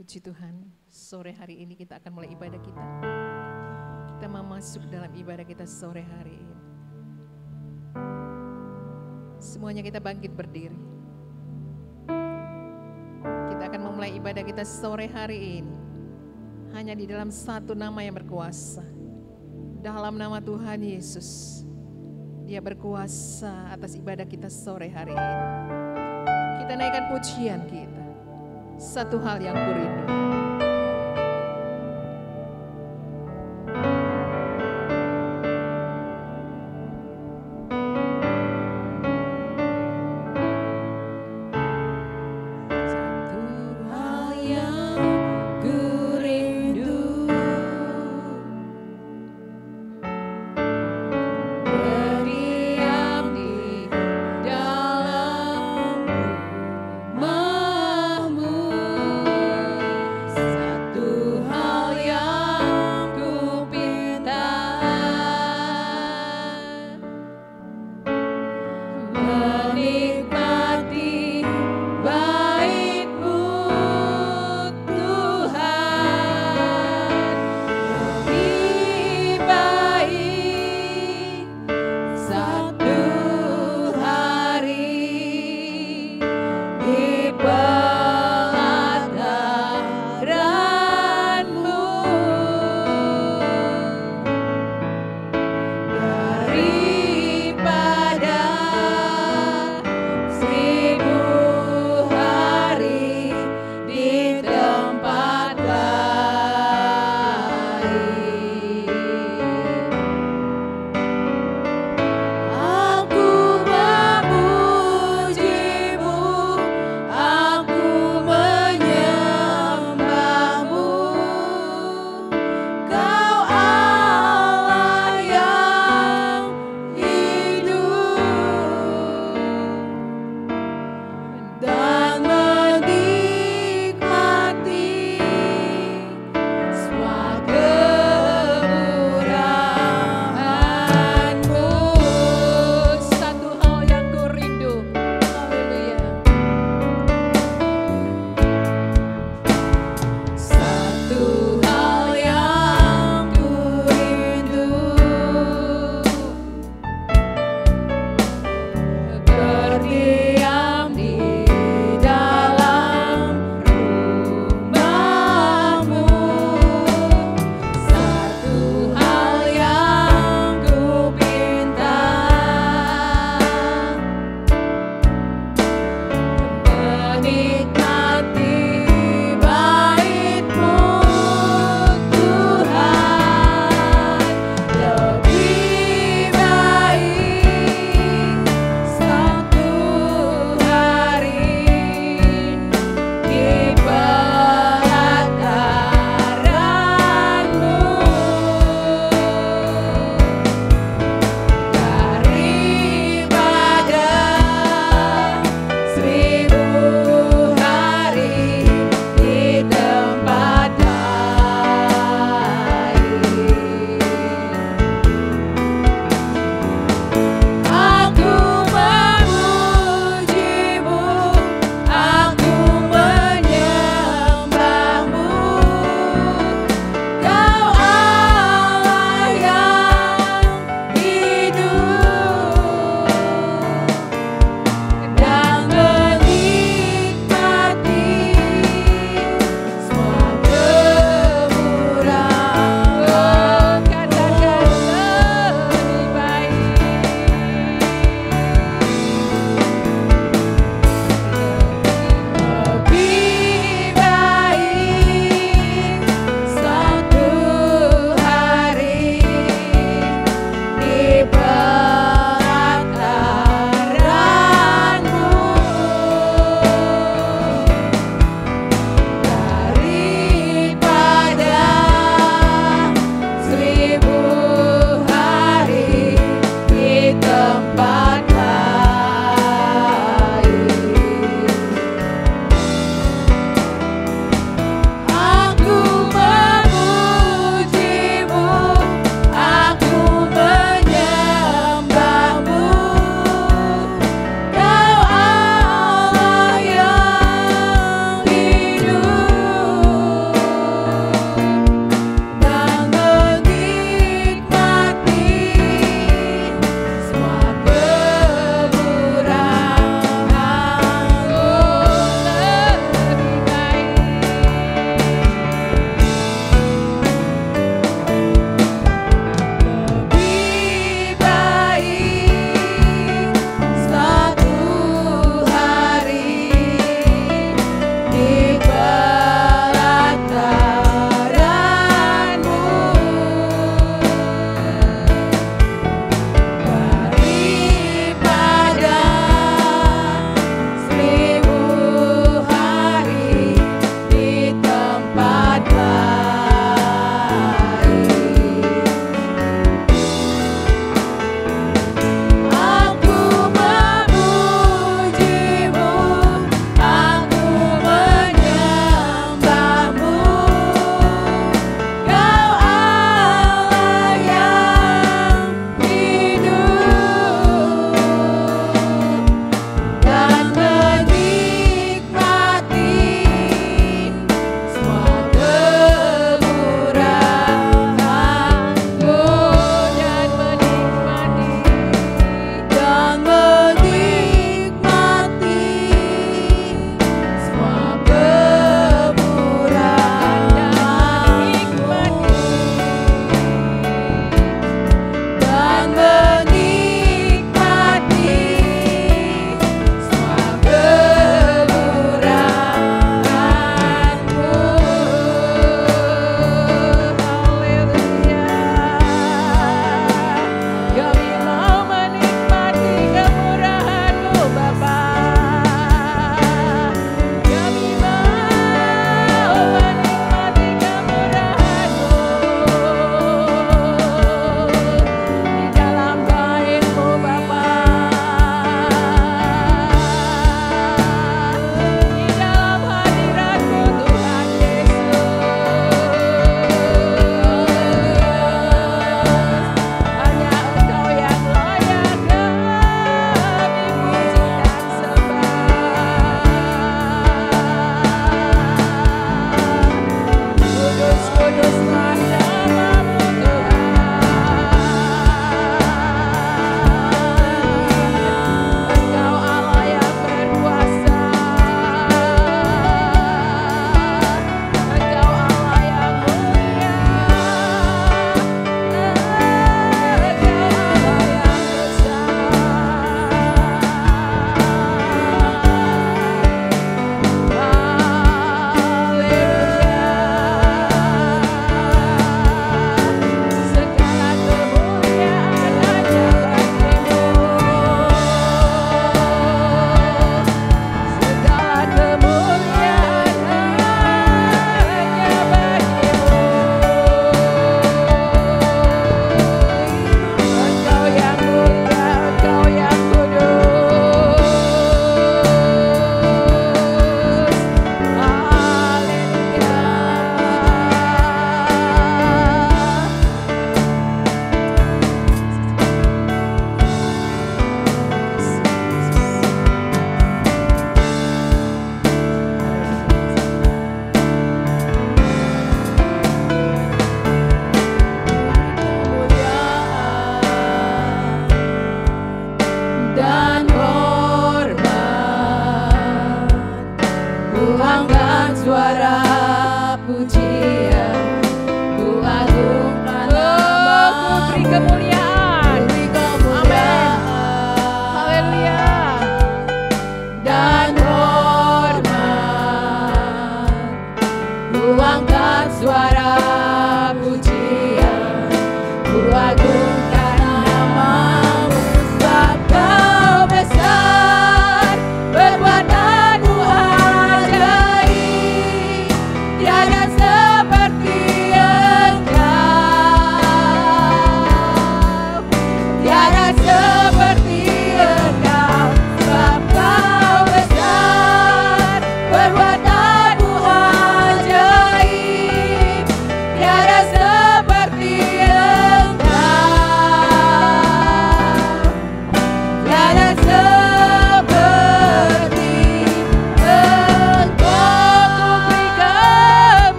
Puji Tuhan, sore hari ini kita akan mulai ibadah kita. Kita mau masuk dalam ibadah kita sore hari ini. Semuanya kita bangkit berdiri. Kita akan memulai ibadah kita sore hari ini. Hanya di dalam satu nama yang berkuasa. Dalam nama Tuhan Yesus. Dia berkuasa atas ibadah kita sore hari ini. Kita naikkan pujian kita. Satu hal yang kurindu. Satu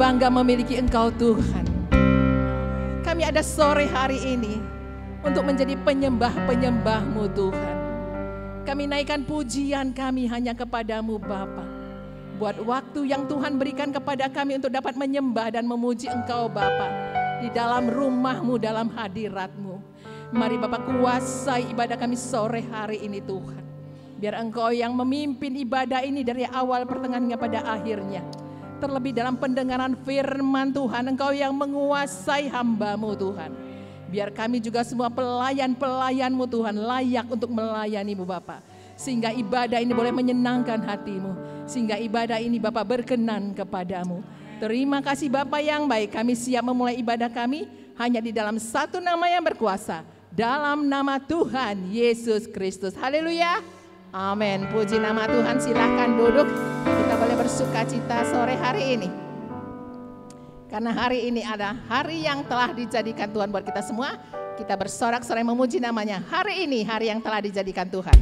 Bangga memiliki Engkau Tuhan. Kami ada sore hari ini untuk menjadi penyembah-penyembah-Mu Tuhan. Kami naikkan pujian kami hanya kepadamu Bapa. Buat waktu yang Tuhan berikan kepada kami untuk dapat menyembah dan memuji Engkau Bapa di dalam rumah-Mu, dalam hadirat-Mu. Mari Bapa kuasai ibadah kami sore hari ini Tuhan. Biar Engkau yang memimpin ibadah ini dari awal pertengahannya pada akhirnya. Terlebih dalam pendengaran firman Tuhan, Engkau yang menguasai hamba-Mu Tuhan. Biar kami juga semua pelayan-pelayan-Mu Tuhan layak untuk melayani-Mu Bapa. Sehingga ibadah ini boleh menyenangkan hati-Mu. Sehingga ibadah ini Bapa berkenan kepadamu. Terima kasih Bapa yang baik, kami siap memulai ibadah kami hanya di dalam satu nama yang berkuasa. Dalam nama Tuhan Yesus Kristus. Haleluya. Amin. Puji nama Tuhan, silahkan duduk. Kita boleh bersuka cita sore hari ini. Karena hari ini ada hari yang telah dijadikan Tuhan buat kita semua. Kita bersorak-sorai memuji namanya. Hari ini hari yang telah dijadikan Tuhan.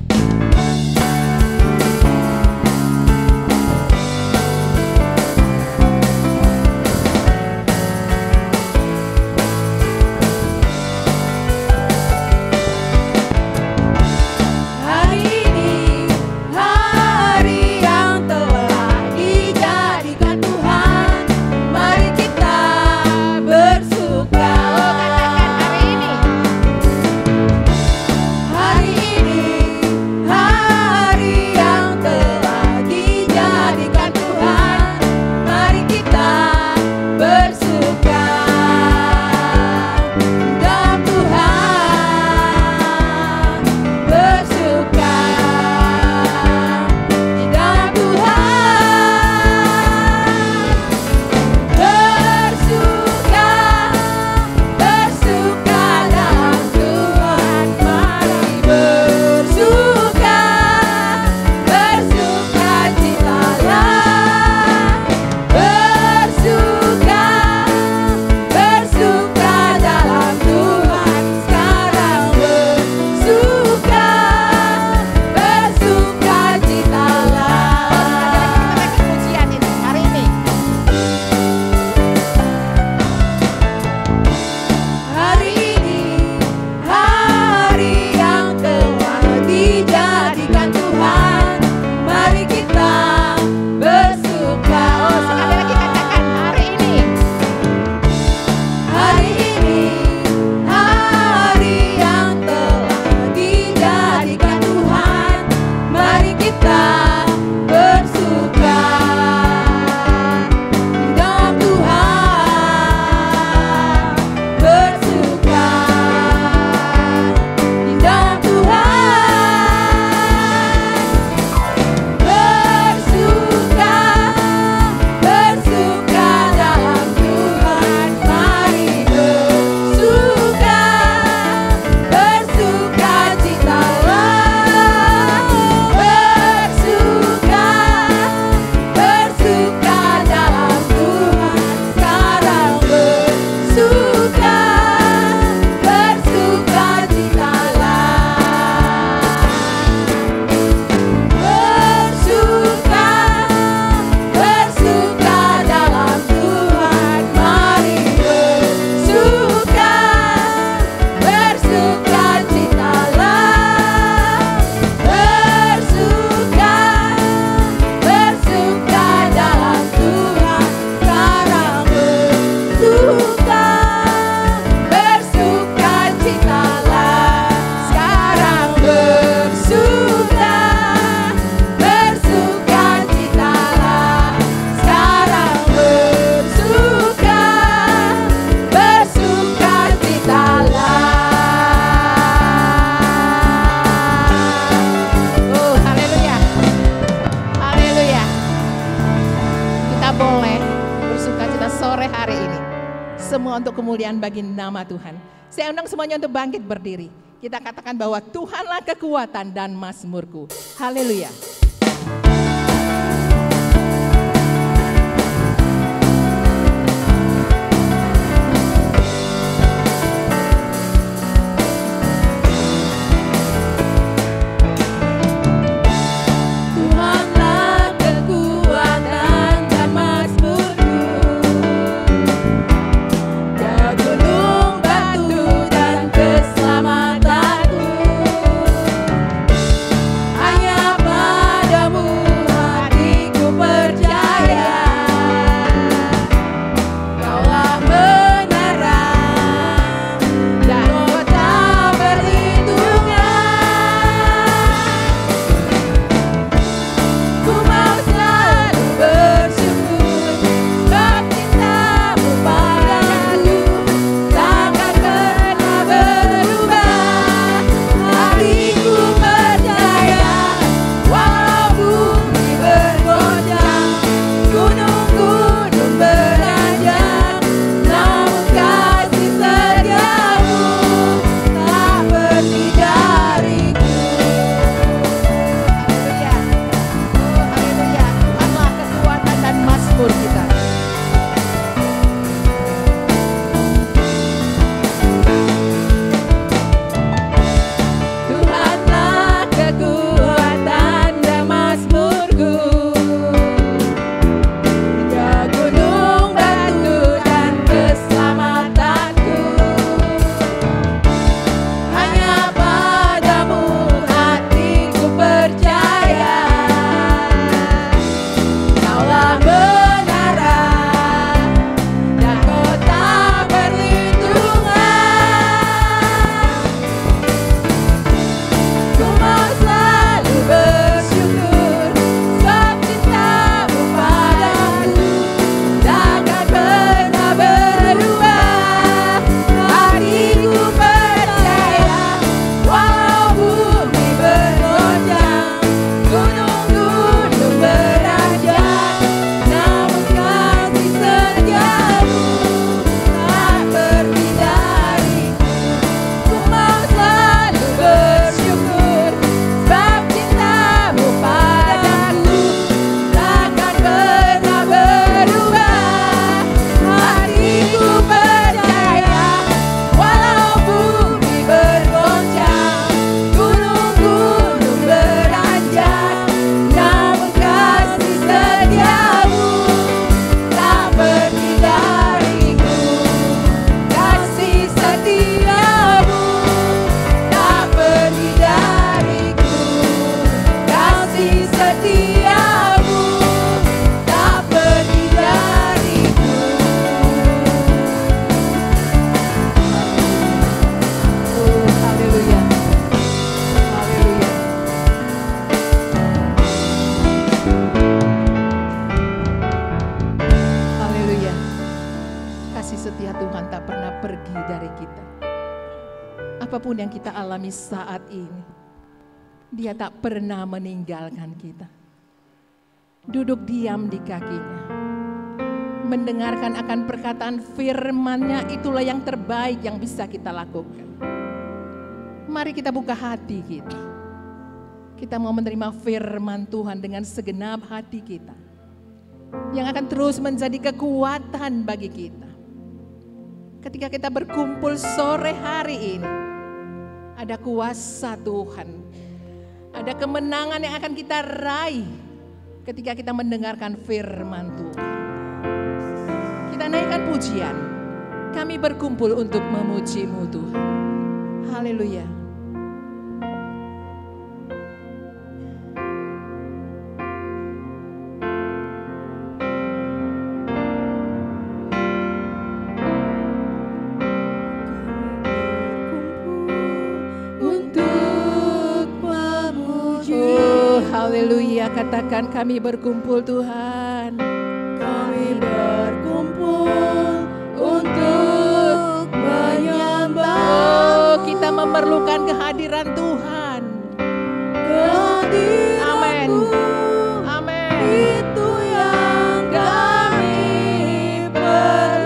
sore hari ini. Semua untuk kemuliaan bagi nama Tuhan. Saya undang semuanya untuk bangkit berdiri. Kita katakan bahwa Tuhanlah kekuatan dan mazmurku. Haleluya. Apapun yang kita alami saat ini, Dia tak pernah meninggalkan kita. Duduk diam di kakinya, mendengarkan akan perkataan firman-Nya, itulah yang terbaik yang bisa kita lakukan. Mari kita buka hati kita. Kita mau menerima firman Tuhan dengan segenap hati kita, yang akan terus menjadi kekuatan bagi kita. Ketika kita berkumpul sore hari ini, ada kuasa Tuhan, ada kemenangan yang akan kita raih ketika kita mendengarkan firman Tuhan. Kita naikkan pujian, kami berkumpul untuk memuji-Mu Tuhan. Haleluya. Haleluya, katakan kami berkumpul Tuhan. Kami berkumpul untuk menyembah. Oh, kita memerlukan kehadiran Tuhan. Kehadiran-Mu, amin. itu yang kami perlukan.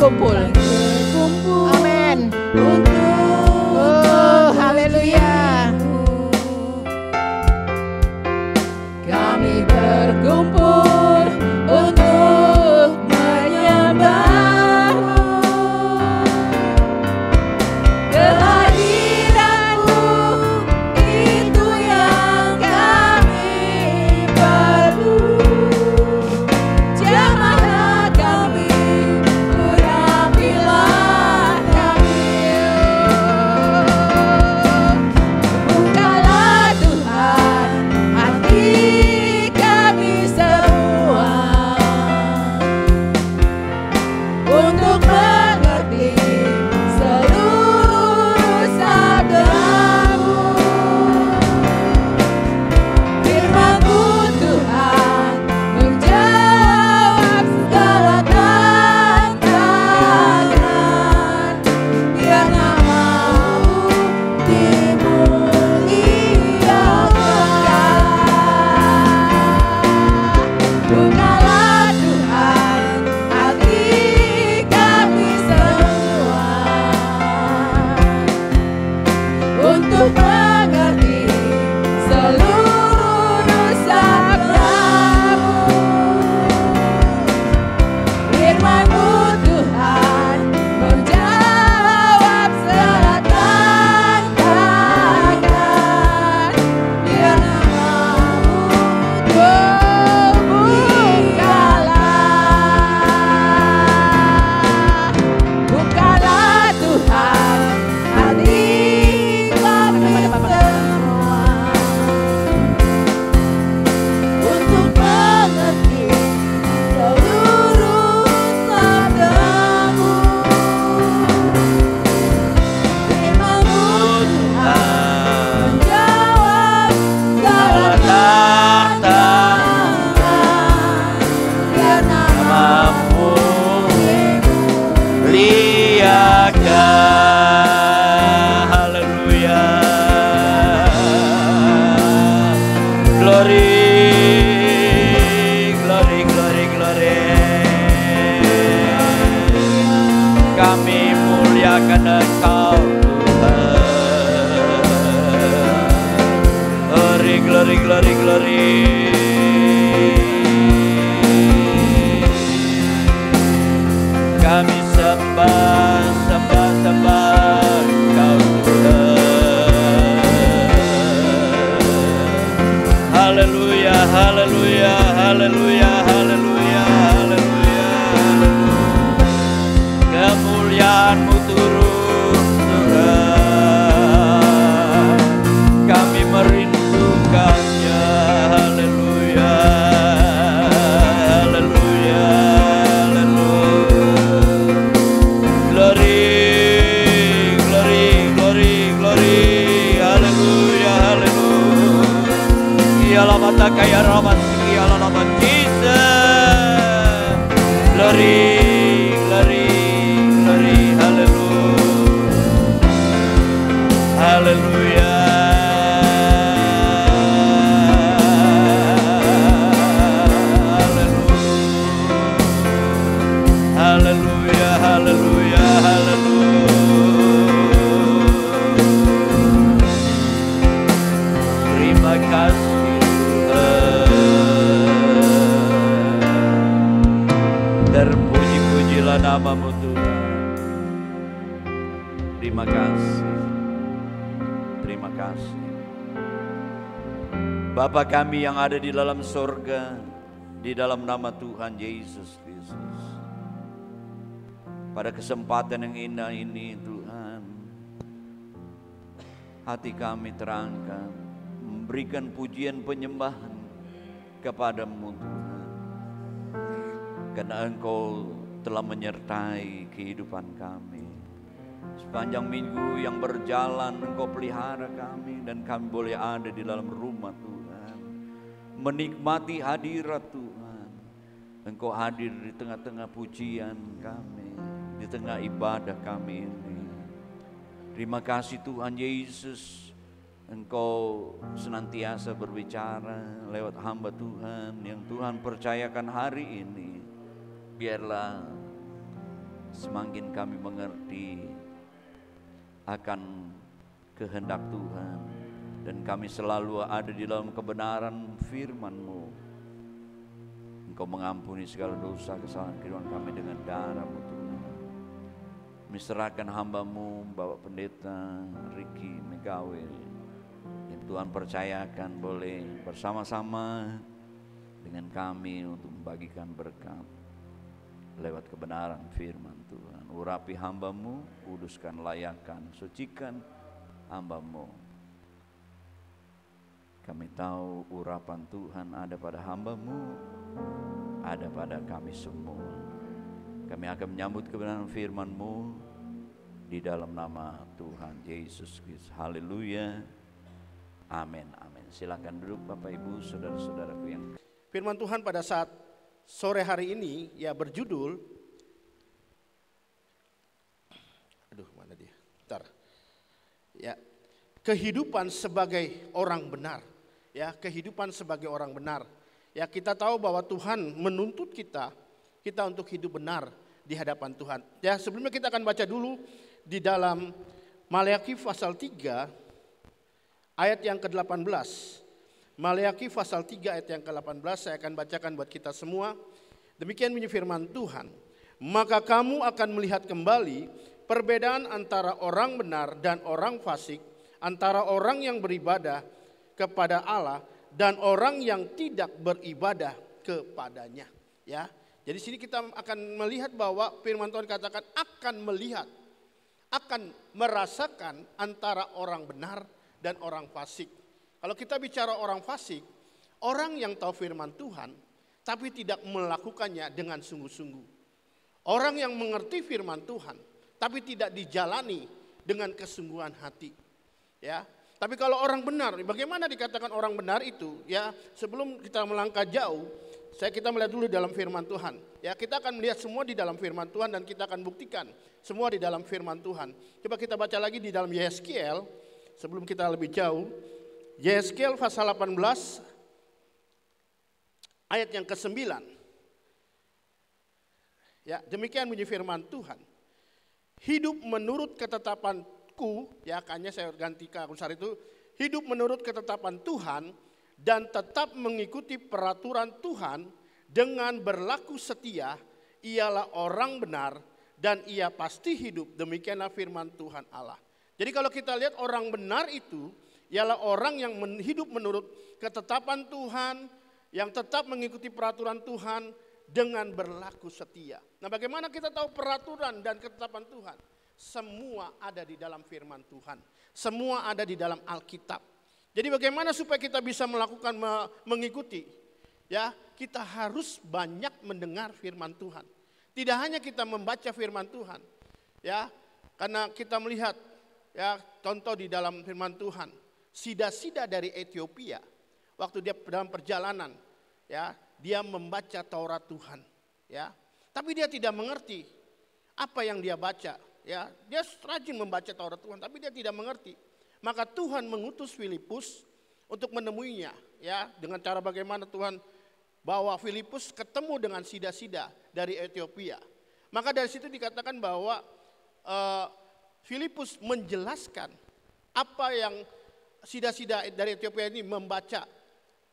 berkumpul. Amin. Oh, haleluya. Kami berkumpul untuk menyembah-Mu. Kehadiran-Mu itu yang kami perlu. Jamahlah kami, urapilah kami. Bukalah Tuhan hati kami semua untuk mengerti seluruh sabda-Mu. Firman-Mu Tuhan menjawab segala tantangan. Biar nama-Mu dimuliakan. Bukalah Tuhan hati kami semua untuk mengerti seluruh sabda-Mu. Firman-Mu Tuhan menjawab segala tantangan. Biar nama-Mu bukalah Tuhan hati kami semua untuk mengerti seluruh sabda-Mu. Firman-Mu Tuhan menjawab segala tantangan. Biar nama-Mu muliakan. Haleluya. Glory, glory, glory, glory. Kami muliakan Engkau Tuhan. Glory, glory, glory, glory. Kami sembah, sembah, sembah Engkau Tuhan. Haleluya, haleluya, haleluya, haleluya, haleluya, haleluya. Kemuliaan-Mu turun Tuhan. Kami merindukannya. Haleluya, haleluya, haleluya. Glory, glory, glory, glory. Haleluya, haleluya. Ialah mata kaya rahmat, ialah nama Jesus. Glory, glory, glory. Haleluya, haleluya. Haleluya, haleluya, haleluya. Terima kasih Tuhan. Terpuji-pujilah nama-Mu Tuhan. Terima kasih. Terima kasih. Bapa kami yang ada di dalam sorga, di dalam nama Tuhan Yesus Kristus. Pada kesempatan yang indah ini Tuhan, hati kami terangkat, memberikan pujian penyembahan kepada-Mu Tuhan. Karena Engkau telah menyertai kehidupan kami. Sepanjang minggu yang berjalan Engkau pelihara kami dan kami boleh ada di dalam rumah Tuhan. Menikmati hadirat Tuhan. Engkau hadir di tengah-tengah pujian kami, di tengah ibadah kami ini. Terima kasih Tuhan Yesus, Engkau senantiasa berbicara lewat hamba Tuhan yang Tuhan percayakan hari ini. Biarlah semakin kami mengerti akan kehendak Tuhan, dan kami selalu ada di dalam kebenaran firman-Mu. Engkau mengampuni segala dosa kesalahan kehidupan kami dengan darah-Mu Tuhan. Kami serahkan hamba-Mu Bapak Pendeta Ricky Megawai, yang Tuhan percayakan boleh bersama-sama dengan kami untuk membagikan berkat lewat kebenaran firman Tuhan. Urapi hamba-Mu, kuduskan, layakan, sucikan hamba-Mu. Kami tahu urapan Tuhan ada pada hamba-Mu, ada pada kami semua. Kami akan menyambut kebenaran firman-Mu di dalam nama Tuhan Yesus Kristus. Haleluya. Amin. Amin. Silakan duduk Bapak Ibu, saudara-saudaraku yang Firman Tuhan pada saat sore hari ini ya berjudul, mana dia? Bentar. Ya, kehidupan sebagai orang benar. Ya, kehidupan sebagai orang benar. Ya, kita tahu bahwa Tuhan menuntut kita untuk hidup benar di hadapan Tuhan. Ya, sebelumnya kita akan baca dulu di dalam Maleakhi pasal 3 ayat yang ke-18. Maleakhi pasal 3 ayat yang ke-18 saya akan bacakan buat kita semua. Demikian bunyi firman Tuhan. Maka kamu akan melihat kembali perbedaan antara orang benar dan orang fasik, antara orang yang beribadah kepada Allah dan orang yang tidak beribadah kepadanya. Ya, jadi sini kita akan melihat bahwa firman Tuhan katakan akan melihat, akan merasakan antara orang benar dan orang fasik. Kalau kita bicara orang fasik, orang yang tahu firman Tuhan tapi tidak melakukannya dengan sungguh-sungguh. Orang yang mengerti firman Tuhan tapi tidak dijalani dengan kesungguhan hati. Ya. Tapi kalau orang benar, bagaimana dikatakan orang benar itu? Ya, sebelum kita melangkah jauh, kita melihat dulu dalam firman Tuhan. Ya, kita akan melihat semua di dalam firman Tuhan dan kita akan buktikan semua di dalam firman Tuhan. Coba kita baca lagi di dalam Yehezkiel sebelum kita lebih jauh. Yehezkiel pasal 18 ayat yang ke-9. Ya, demikian bunyi firman Tuhan. Hidup menurut ketetapanku, ya kayaknya saya ganti ke besar itu, hidup menurut ketetapan Tuhan dan tetap mengikuti peraturan Tuhan dengan berlaku setia, ialah orang benar dan ia pasti hidup. Demikianlah firman Tuhan Allah. Jadi kalau kita lihat orang benar itu ialah orang yang hidup menurut ketetapan Tuhan, yang tetap mengikuti peraturan Tuhan dengan berlaku setia. Nah, bagaimana kita tahu peraturan dan ketetapan Tuhan? Semua ada di dalam firman Tuhan. Semua ada di dalam Alkitab. Jadi bagaimana supaya kita bisa melakukan mengikuti? Ya, kita harus banyak mendengar firman Tuhan. Tidak hanya kita membaca firman Tuhan. Ya, karena kita melihat ya contoh di dalam firman Tuhan. Sida-sida dari Ethiopia, waktu dia dalam perjalanan, ya dia membaca Taurat Tuhan, ya, tapi dia tidak mengerti apa yang dia baca, ya dia rajin membaca Taurat Tuhan, tapi dia tidak mengerti. Maka Tuhan mengutus Filipus untuk menemuinya, ya dengan cara bagaimana Tuhan bawa Filipus ketemu dengan sida-sida dari Ethiopia. Maka dari situ dikatakan bahwa Filipus menjelaskan apa yang sida-sida dari Ethiopia ini membaca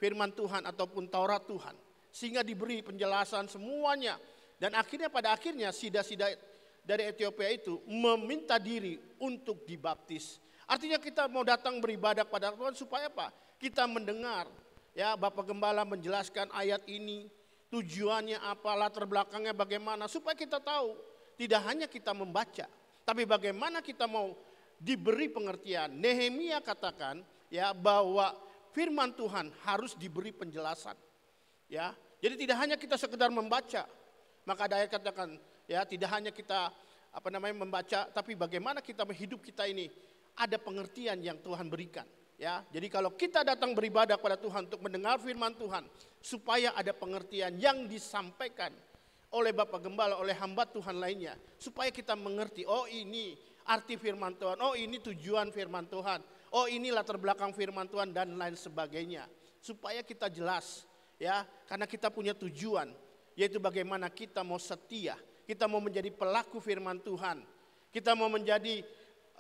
firman Tuhan ataupun Taurat Tuhan. Sehingga diberi penjelasan semuanya. Dan akhirnya pada akhirnya sida-sida dari Ethiopia itu meminta diri untuk dibaptis. Artinya kita mau datang beribadah kepada Tuhan supaya apa? Kita mendengar ya Bapak Gembala menjelaskan ayat ini. Tujuannya apa, latar belakangnya bagaimana. Supaya kita tahu tidak hanya kita membaca. Tapi bagaimana kita mau diberi pengertian. Nehemia katakan ya bahwa firman Tuhan harus diberi penjelasan. Ya, jadi tidak hanya kita sekedar membaca. Maka ada ayat katakan ya tidak hanya kita membaca, tapi bagaimana kita hidup kita ini ada pengertian yang Tuhan berikan. Ya, jadi kalau kita datang beribadah kepada Tuhan untuk mendengar firman Tuhan, supaya ada pengertian yang disampaikan oleh Bapak Gembala, oleh hamba Tuhan lainnya, supaya kita mengerti, oh ini arti firman Tuhan, oh ini tujuan firman Tuhan, oh ini latar belakang firman Tuhan dan lain sebagainya. Supaya kita jelas ya, karena kita punya tujuan, yaitu bagaimana kita mau setia, kita mau menjadi pelaku firman Tuhan, kita mau menjadi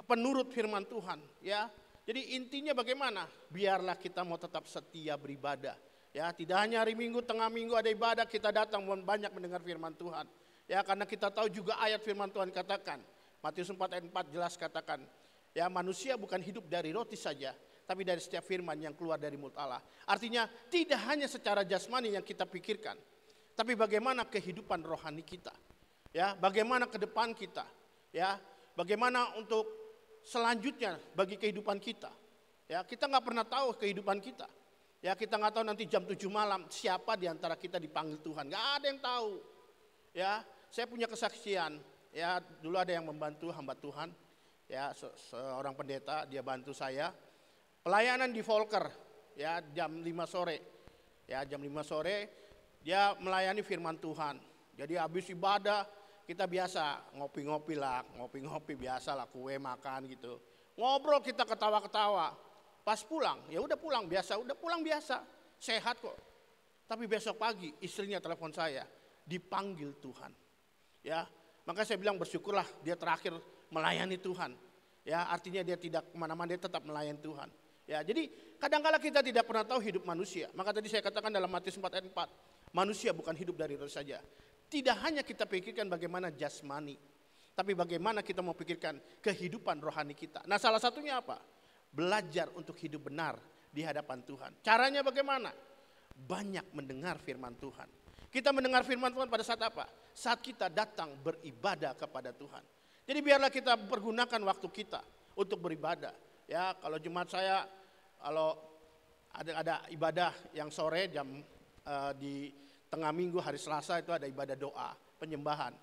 penurut firman Tuhan, ya. Jadi intinya bagaimana? Biarlah kita mau tetap setia beribadah, ya. Tidak hanya hari Minggu, tengah minggu ada ibadah, kita datang banyak mendengar firman Tuhan, ya. Karena kita tahu juga ayat firman Tuhan katakan, Matius 4 ayat 4 jelas katakan, ya, manusia bukan hidup dari roti saja, tapi dari setiap firman yang keluar dari mulut Allah. Artinya tidak hanya secara jasmani yang kita pikirkan, tapi bagaimana kehidupan rohani kita, ya, bagaimana ke depan kita, ya, bagaimana untuk selanjutnya bagi kehidupan kita. Ya, kita nggak pernah tahu kehidupan kita. Ya, kita nggak tahu nanti jam 7 malam siapa di antara kita dipanggil Tuhan. Nggak ada yang tahu. Ya, saya punya kesaksian. Ya, dulu ada yang membantu hamba Tuhan. Ya, seorang pendeta, dia bantu saya. Pelayanan di Volker, ya, jam 5 sore. Ya, jam 5 sore dia melayani firman Tuhan. Jadi habis ibadah kita biasa ngopi-ngopi biasa lah, kue makan gitu. Ngobrol kita ketawa-ketawa. Pas pulang, ya udah pulang biasa, sehat kok. Tapi besok pagi istrinya telepon saya, dipanggil Tuhan. Ya, maka saya bilang bersyukurlah dia terakhir melayani Tuhan. Ya, artinya dia tidak kemana-mana, dia tetap melayani Tuhan. Ya, jadi kadang-kala kita tidak pernah tahu hidup manusia. Maka tadi saya katakan dalam Matius 4 ayat 4, manusia bukan hidup dari roti saja. Tidak hanya kita pikirkan bagaimana jasmani, tapi bagaimana kita mau pikirkan kehidupan rohani kita. Nah, salah satunya apa? Belajar untuk hidup benar di hadapan Tuhan. Caranya bagaimana? Banyak mendengar firman Tuhan. Kita mendengar firman Tuhan pada saat apa? Saat kita datang beribadah kepada Tuhan. Jadi biarlah kita pergunakan waktu kita untuk beribadah. Ya, kalau jemaat saya, kalau ada ibadah yang sore jam di tengah minggu hari Selasa itu ada ibadah doa, penyembahan.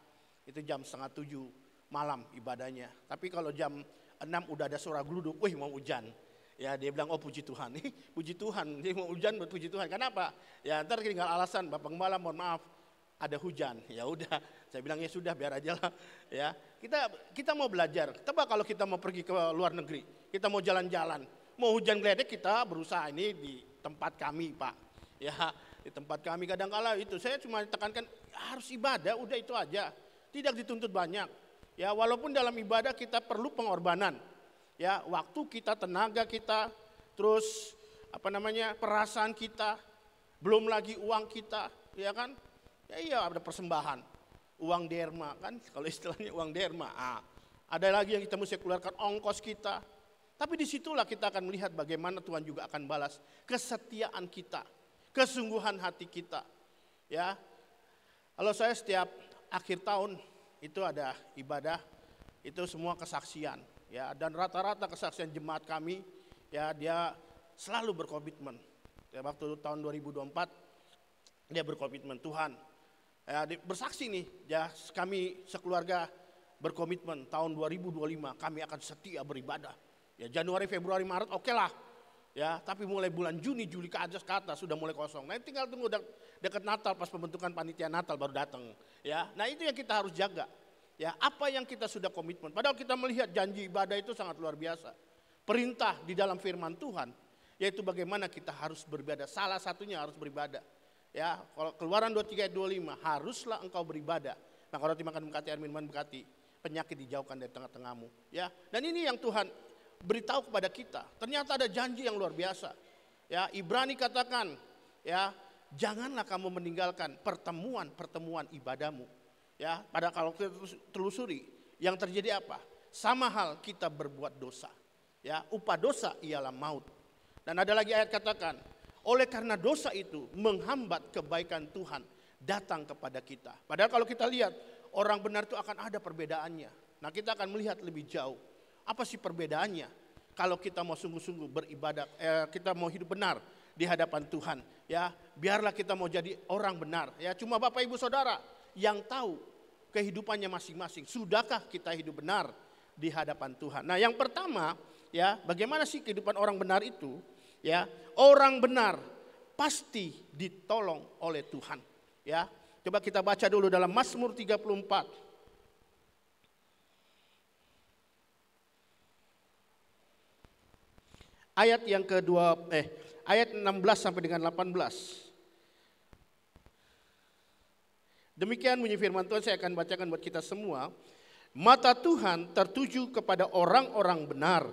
Itu jam 6:30 malam ibadahnya. Tapi kalau jam 6 udah ada suara gluduk, wih mau hujan. Ya, dia bilang, oh puji Tuhan. Puji Tuhan, dia mau hujan buat puji Tuhan. Kenapa? Ya ntar tinggal alasan, Bapak Gembala mohon maaf ada hujan. Ya udah, saya bilang ya sudah biar aja lah. Ya, kita mau belajar. Coba kalau kita mau pergi ke luar negeri, kita mau jalan-jalan, mau hujan geledek kita berusaha ini di tempat kami Pak. Ya, di tempat kami kadang-kala itu saya cuma tekankan harus ibadah, udah itu aja. Tidak dituntut banyak. Ya, walaupun dalam ibadah kita perlu pengorbanan. Ya, waktu kita, tenaga kita, terus perasaan kita, belum lagi uang kita, ya kan? Ya iya ada persembahan. Uang derma kan, kalau istilahnya uang derma. Ada lagi yang kita mesti keluarkan ongkos kita. Tapi disitulah kita akan melihat bagaimana Tuhan juga akan balas kesetiaan kita, kesungguhan hati kita. Ya, kalau saya setiap akhir tahun itu ada ibadah, itu semua kesaksian. Ya, dan rata-rata kesaksian jemaat kami, ya dia selalu berkomitmen. Ya, waktu tahun 2024 dia berkomitmen Tuhan. Ya, bersaksi nih, ya kami sekeluarga berkomitmen tahun 2025 kami akan setia beribadah. Ya Januari, Februari, Maret oke lah. Ya, tapi mulai bulan Juni, Juli ke atas sudah mulai kosong. Nah, tinggal tunggu dekat Natal pas pembentukan panitia Natal baru datang. Ya, nah itu yang kita harus jaga. Ya, apa yang kita sudah komitmen. Padahal kita melihat janji ibadah itu sangat luar biasa. Perintah di dalam firman Tuhan, yaitu bagaimana kita harus beribadah. Salah satunya harus beribadah. Ya, kalau Keluaran 23 ayat 25, haruslah engkau beribadah. Maka roti makan berkati, air minuman berkati, penyakit dijauhkan dari tengah-tengahmu. Ya, dan ini yang Tuhan beritahu kepada kita. Ternyata ada janji yang luar biasa. Ya, Ibrani katakan, ya, janganlah kamu meninggalkan pertemuan ibadahmu. Ya, pada kalau kita telusuri, yang terjadi apa? Sama hal kita berbuat dosa. Ya, upah dosa ialah maut. Dan ada lagi ayat katakan, oleh karena dosa itu menghambat kebaikan Tuhan datang kepada kita. Padahal kalau kita lihat orang benar itu akan ada perbedaannya. Nah, kita akan melihat lebih jauh. Apa sih perbedaannya? Kalau kita mau sungguh-sungguh beribadah, kita mau hidup benar di hadapan Tuhan. Ya, biarlah kita mau jadi orang benar. Ya, cuma Bapak Ibu Saudara yang tahu kehidupannya masing-masing. Sudahkah kita hidup benar di hadapan Tuhan? Nah, yang pertama, ya, bagaimana sih kehidupan orang benar itu? Ya, orang benar pasti ditolong oleh Tuhan. Ya, coba kita baca dulu dalam Mazmur 34. Ayat yang kedua, ayat 16 sampai dengan 18. Demikian bunyi firman Tuhan, saya akan bacakan buat kita semua. Mata Tuhan tertuju kepada orang-orang benar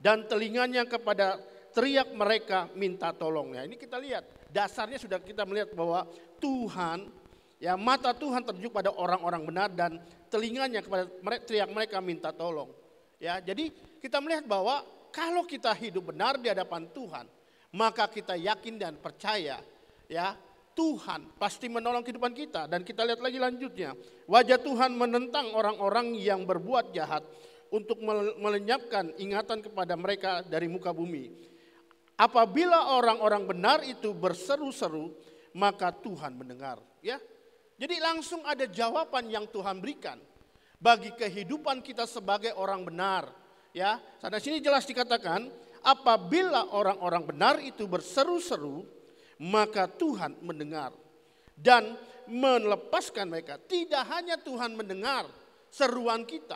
dan telinganya kepada teriak mereka minta tolong. Ya, ini kita lihat, dasarnya sudah kita melihat bahwa Tuhan, ya mata Tuhan tertuju pada orang-orang benar dan telinganya kepada teriak mereka minta tolong. Ya, jadi kita melihat bahwa kalau kita hidup benar di hadapan Tuhan, maka kita yakin dan percaya, ya Tuhan pasti menolong kehidupan kita. Dan kita lihat lagi lanjutnya, wajah Tuhan menentang orang-orang yang berbuat jahat untuk melenyapkan ingatan kepada mereka dari muka bumi. Apabila orang-orang benar itu berseru-seru, maka Tuhan mendengar. Ya, jadi langsung ada jawaban yang Tuhan berikan bagi kehidupan kita sebagai orang benar. Ya, sana sini jelas dikatakan, apabila orang-orang benar itu berseru-seru, maka Tuhan mendengar dan melepaskan mereka. Tidak hanya Tuhan mendengar seruan kita,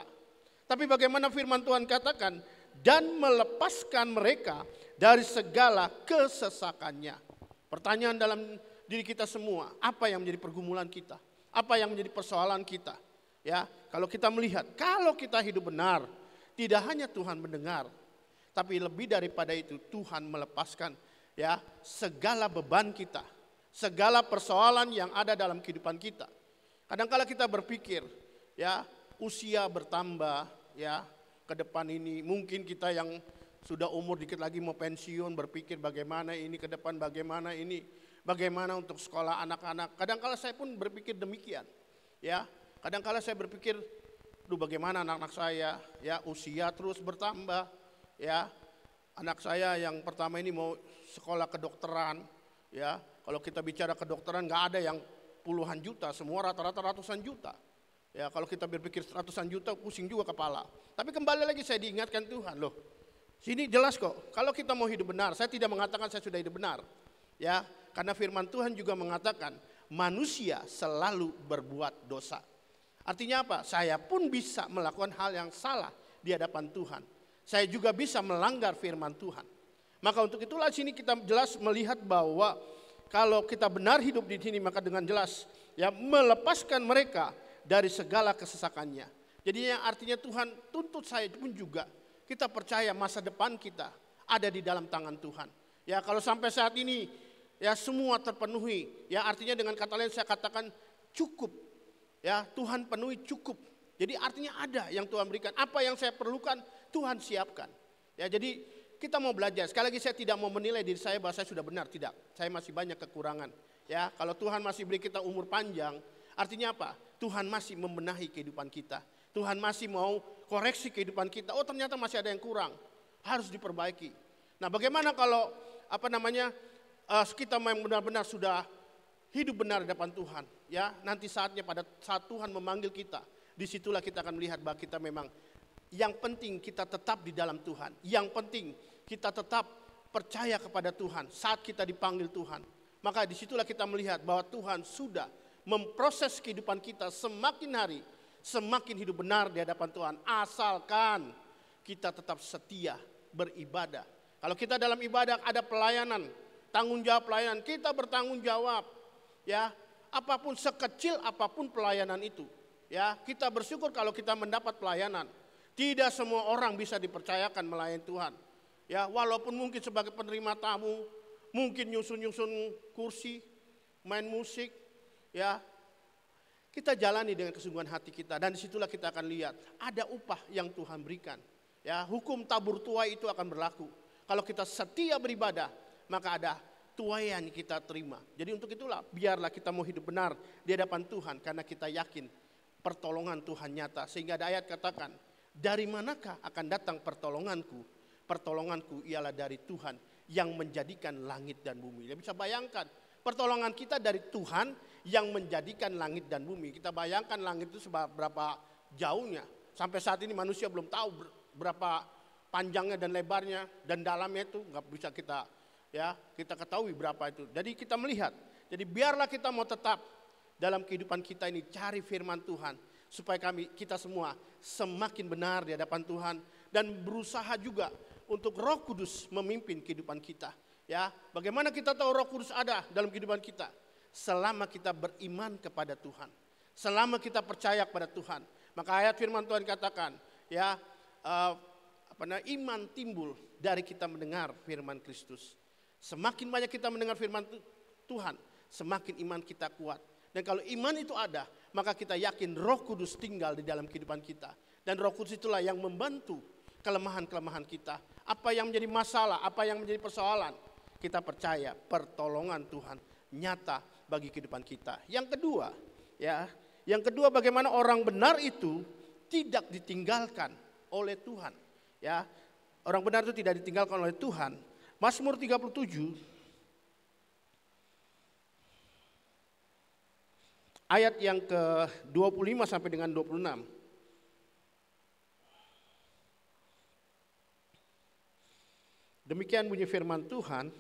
tapi bagaimana firman Tuhan katakan, dan melepaskan mereka dari segala kesesakannya. Pertanyaan dalam diri kita semua, apa yang menjadi pergumulan kita? Apa yang menjadi persoalan kita? Ya, kalau kita melihat, kalau kita hidup benar, tidak hanya Tuhan mendengar, tapi lebih daripada itu Tuhan melepaskan, ya, segala beban kita, segala persoalan yang ada dalam kehidupan kita. Kadang-kala kita berpikir, ya, usia bertambah, ya, ke depan ini mungkin kita yang sudah umur dikit lagi mau pensiun berpikir bagaimana ini ke depan, bagaimana ini, bagaimana untuk sekolah anak-anak. Kadang-kala saya pun berpikir demikian, ya. Kadang-kala saya berpikir, bagaimana anak-anak saya, ya, usia terus bertambah, ya. Anak saya yang pertama ini mau sekolah kedokteran, ya. Kalau kita bicara kedokteran nggak ada yang puluhan juta, semua rata-rata ratusan juta. Ya, kalau kita berpikir ratusan juta pusing juga kepala. Tapi kembali lagi saya diingatkan Tuhan, loh. Sini jelas kok, kalau kita mau hidup benar, saya tidak mengatakan saya sudah hidup benar. Ya, karena firman Tuhan juga mengatakan manusia selalu berbuat dosa. Artinya apa? Saya pun bisa melakukan hal yang salah di hadapan Tuhan. Saya juga bisa melanggar firman Tuhan. Maka untuk itulah sini kita jelas melihat bahwa kalau kita benar hidup di sini, maka dengan jelas, ya, melepaskan mereka dari segala kesesakannya. Jadi yang artinya Tuhan tuntut saya pun juga, kita percaya masa depan kita ada di dalam tangan Tuhan. Ya, kalau sampai saat ini, ya, semua terpenuhi, ya, artinya dengan kata lain saya katakan cukup. Ya, Tuhan penuhi cukup. Jadi artinya ada yang Tuhan berikan. Apa yang saya perlukan Tuhan siapkan. Ya, jadi kita mau belajar. Sekali lagi saya tidak mau menilai diri saya bahwa saya sudah benar, tidak. Saya masih banyak kekurangan. Ya, kalau Tuhan masih beri kita umur panjang, artinya apa? Tuhan masih membenahi kehidupan kita. Tuhan masih mau koreksi kehidupan kita. Oh, ternyata masih ada yang kurang. Harus diperbaiki. Nah, bagaimana kalau kita memang benar-benar sudah hidup benar di depan Tuhan, ya, nanti saatnya pada saat Tuhan memanggil kita, disitulah kita akan melihat bahwa kita memang yang penting kita tetap di dalam Tuhan. Yang penting kita tetap percaya kepada Tuhan saat kita dipanggil Tuhan. Maka disitulah kita melihat bahwa Tuhan sudah memproses kehidupan kita semakin hari, semakin hidup benar di hadapan Tuhan. Asalkan kita tetap setia beribadah. Kalau kita dalam ibadah ada pelayanan, tanggung jawab pelayanan, kita bertanggung jawab. Ya, apapun sekecil apapun pelayanan itu, ya, kita bersyukur kalau kita mendapat pelayanan. Tidak semua orang bisa dipercayakan melayani Tuhan. Ya, walaupun mungkin sebagai penerima tamu, mungkin nyusun-nyusun kursi, main musik, ya, kita jalani dengan kesungguhan hati kita dan disitulah kita akan lihat ada upah yang Tuhan berikan. Ya, hukum tabur tuai itu akan berlaku. Kalau kita setia beribadah, maka ada tuai yang kita terima. Jadi untuk itulah biarlah kita mau hidup benar di hadapan Tuhan karena kita yakin pertolongan Tuhan nyata. Sehingga ada ayat katakan, dari manakah akan datang pertolonganku? Pertolonganku ialah dari Tuhan yang menjadikan langit dan bumi. Kita bisa bayangkan pertolongan kita dari Tuhan yang menjadikan langit dan bumi. Kita bayangkan langit itu seberapa jauhnya. Sampai saat ini manusia belum tahu berapa panjangnya dan lebarnya dan dalamnya itu nggak bisa kita ketahui berapa itu. Jadi kita melihat. Jadi biarlah kita mau tetap dalam kehidupan kita ini cari firman Tuhan supaya kita semua semakin benar di hadapan Tuhan dan berusaha juga untuk Roh Kudus memimpin kehidupan kita. Ya, bagaimana kita tahu Roh Kudus ada dalam kehidupan kita? Selama kita beriman kepada Tuhan. Selama kita percaya kepada Tuhan. Maka ayat firman Tuhan katakan, ya, iman timbul dari kita mendengar firman Kristus. Semakin banyak kita mendengar firman Tuhan, semakin iman kita kuat. Dan kalau iman itu ada, maka kita yakin Roh Kudus tinggal di dalam kehidupan kita. Dan Roh Kudus itulah yang membantu kelemahan-kelemahan kita. Apa yang menjadi masalah, apa yang menjadi persoalan, kita percaya pertolongan Tuhan nyata bagi kehidupan kita. Yang kedua, bagaimana orang benar itu tidak ditinggalkan oleh Tuhan. Ya, orang benar itu tidak ditinggalkan oleh Tuhan. Mazmur 37 ayat yang ke-25 sampai dengan 26. Demikian bunyi firman Tuhan.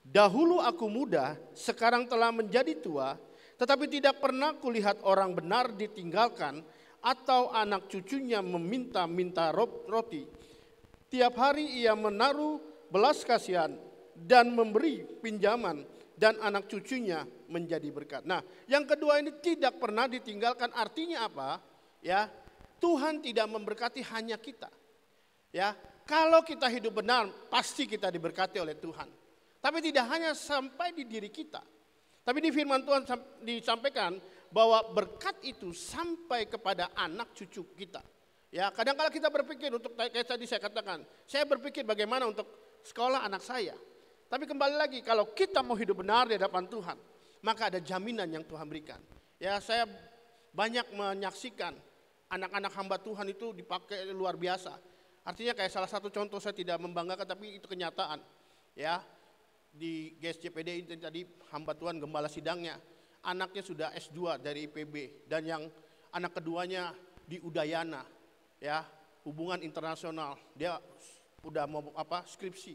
Dahulu aku muda, sekarang telah menjadi tua, tetapi tidak pernah kulihat orang benar ditinggalkan atau anak cucunya meminta-minta roti. Tiap hari ia menaruh belas kasihan dan memberi pinjaman, dan anak cucunya menjadi berkat. Nah, yang kedua ini tidak pernah ditinggalkan, artinya apa? Ya, Tuhan tidak memberkati hanya kita. Ya, kalau kita hidup benar, pasti kita diberkati oleh Tuhan. Tapi tidak hanya sampai di diri kita. Tapi di firman Tuhan disampaikan bahwa berkat itu sampai kepada anak cucu kita. Ya, kadang-kala kita berpikir untuk kayak tadi saya katakan, saya berpikir bagaimana untuk sekolah anak saya. Tapi kembali lagi, kalau kita mau hidup benar di hadapan Tuhan, maka ada jaminan yang Tuhan berikan. Ya, saya banyak menyaksikan anak-anak hamba Tuhan itu dipakai luar biasa. Artinya kayak salah satu contoh, saya tidak membanggakan tapi itu kenyataan. Ya, di GSJPD ini tadi hamba Tuhan gembala sidangnya, anaknya sudah S2 dari IPB dan yang anak keduanya di Udayana, ya, hubungan internasional, dia udah mau skripsi,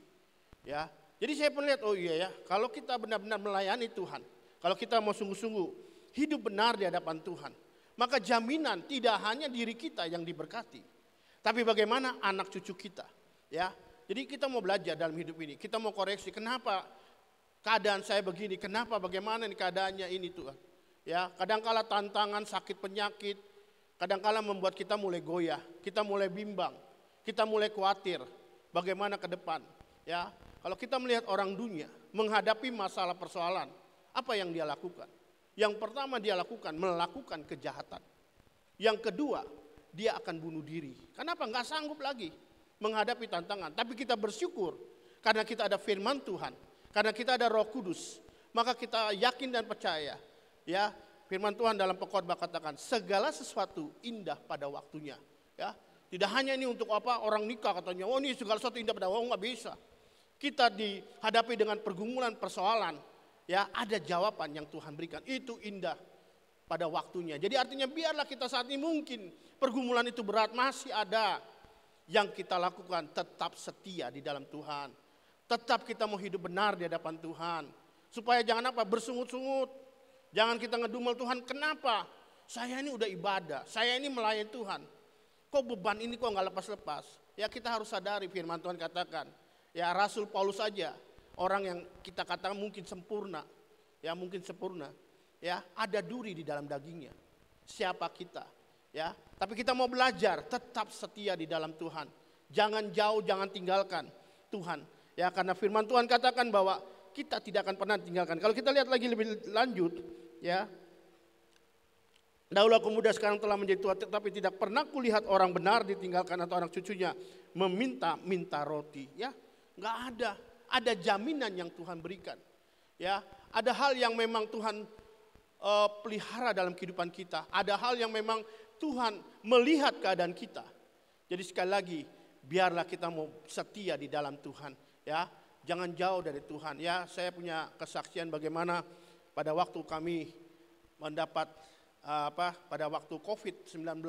ya. Jadi saya melihat, oh iya ya, kalau kita benar-benar melayani Tuhan, kalau kita mau sungguh-sungguh hidup benar di hadapan Tuhan, maka jaminan tidak hanya diri kita yang diberkati, tapi bagaimana anak cucu kita, ya. Jadi kita mau belajar dalam hidup ini, kita mau koreksi, kenapa keadaan saya begini, kenapa bagaimana nih keadaannya ini Tuhan. Ya, kadangkala tantangan, sakit penyakit, kadangkala membuat kita mulai goyah, kita mulai bimbang, kita mulai khawatir bagaimana ke depan. Ya, kalau kita melihat orang dunia menghadapi masalah persoalan, apa yang dia lakukan? Yang pertama dia lakukan, melakukan kejahatan. Yang kedua, dia akan bunuh diri. Kenapa? Nggak sanggup lagi menghadapi tantangan. Tapi kita bersyukur karena kita ada firman Tuhan, karena kita ada Roh Kudus, maka kita yakin dan percaya. Ya, firman Tuhan dalam Pengkhotbah katakan segala sesuatu indah pada waktunya. Ya, tidak hanya ini untuk orang nikah katanya, oh ini segala sesuatu indah pada waktunya, nggak bisa. Kita dihadapi dengan pergumulan persoalan, ya ada jawaban yang Tuhan berikan, itu indah pada waktunya. Jadi artinya biarlah kita saat ini mungkin pergumulan itu berat, masih ada yang kita lakukan, tetap setia di dalam Tuhan. Tetap kita mau hidup benar di hadapan Tuhan. Supaya jangan bersungut-sungut. Jangan kita ngedumel Tuhan, kenapa? Saya ini udah ibadah, saya ini melayani Tuhan. Kok beban ini kok nggak lepas-lepas? Ya kita harus sadari firman Tuhan katakan. Ya Rasul Paulus saja, orang yang kita katakan mungkin sempurna. Ya mungkin sempurna. Ya ada duri di dalam dagingnya. Siapa kita? Ya, tapi kita mau belajar tetap setia di dalam Tuhan. Jangan jauh, jangan tinggalkan Tuhan. Ya, karena firman Tuhan katakan bahwa kita tidak akan pernah tinggalkan. Kalau kita lihat lagi lebih lanjut, ya. Dahulu aku muda, sekarang telah menjadi tua, tetapi tidak pernah kulihat orang benar ditinggalkan atau anak cucunya meminta-minta roti. Ya, nggak ada. Ada jaminan yang Tuhan berikan. Ya, ada hal yang memang Tuhan pelihara dalam kehidupan kita. Ada hal yang memang Tuhan melihat keadaan kita. Jadi sekali lagi, biarlah kita mau setia di dalam Tuhan. Ya, jangan jauh dari Tuhan. Ya, saya punya kesaksian bagaimana pada waktu kami mendapat pada waktu COVID-19,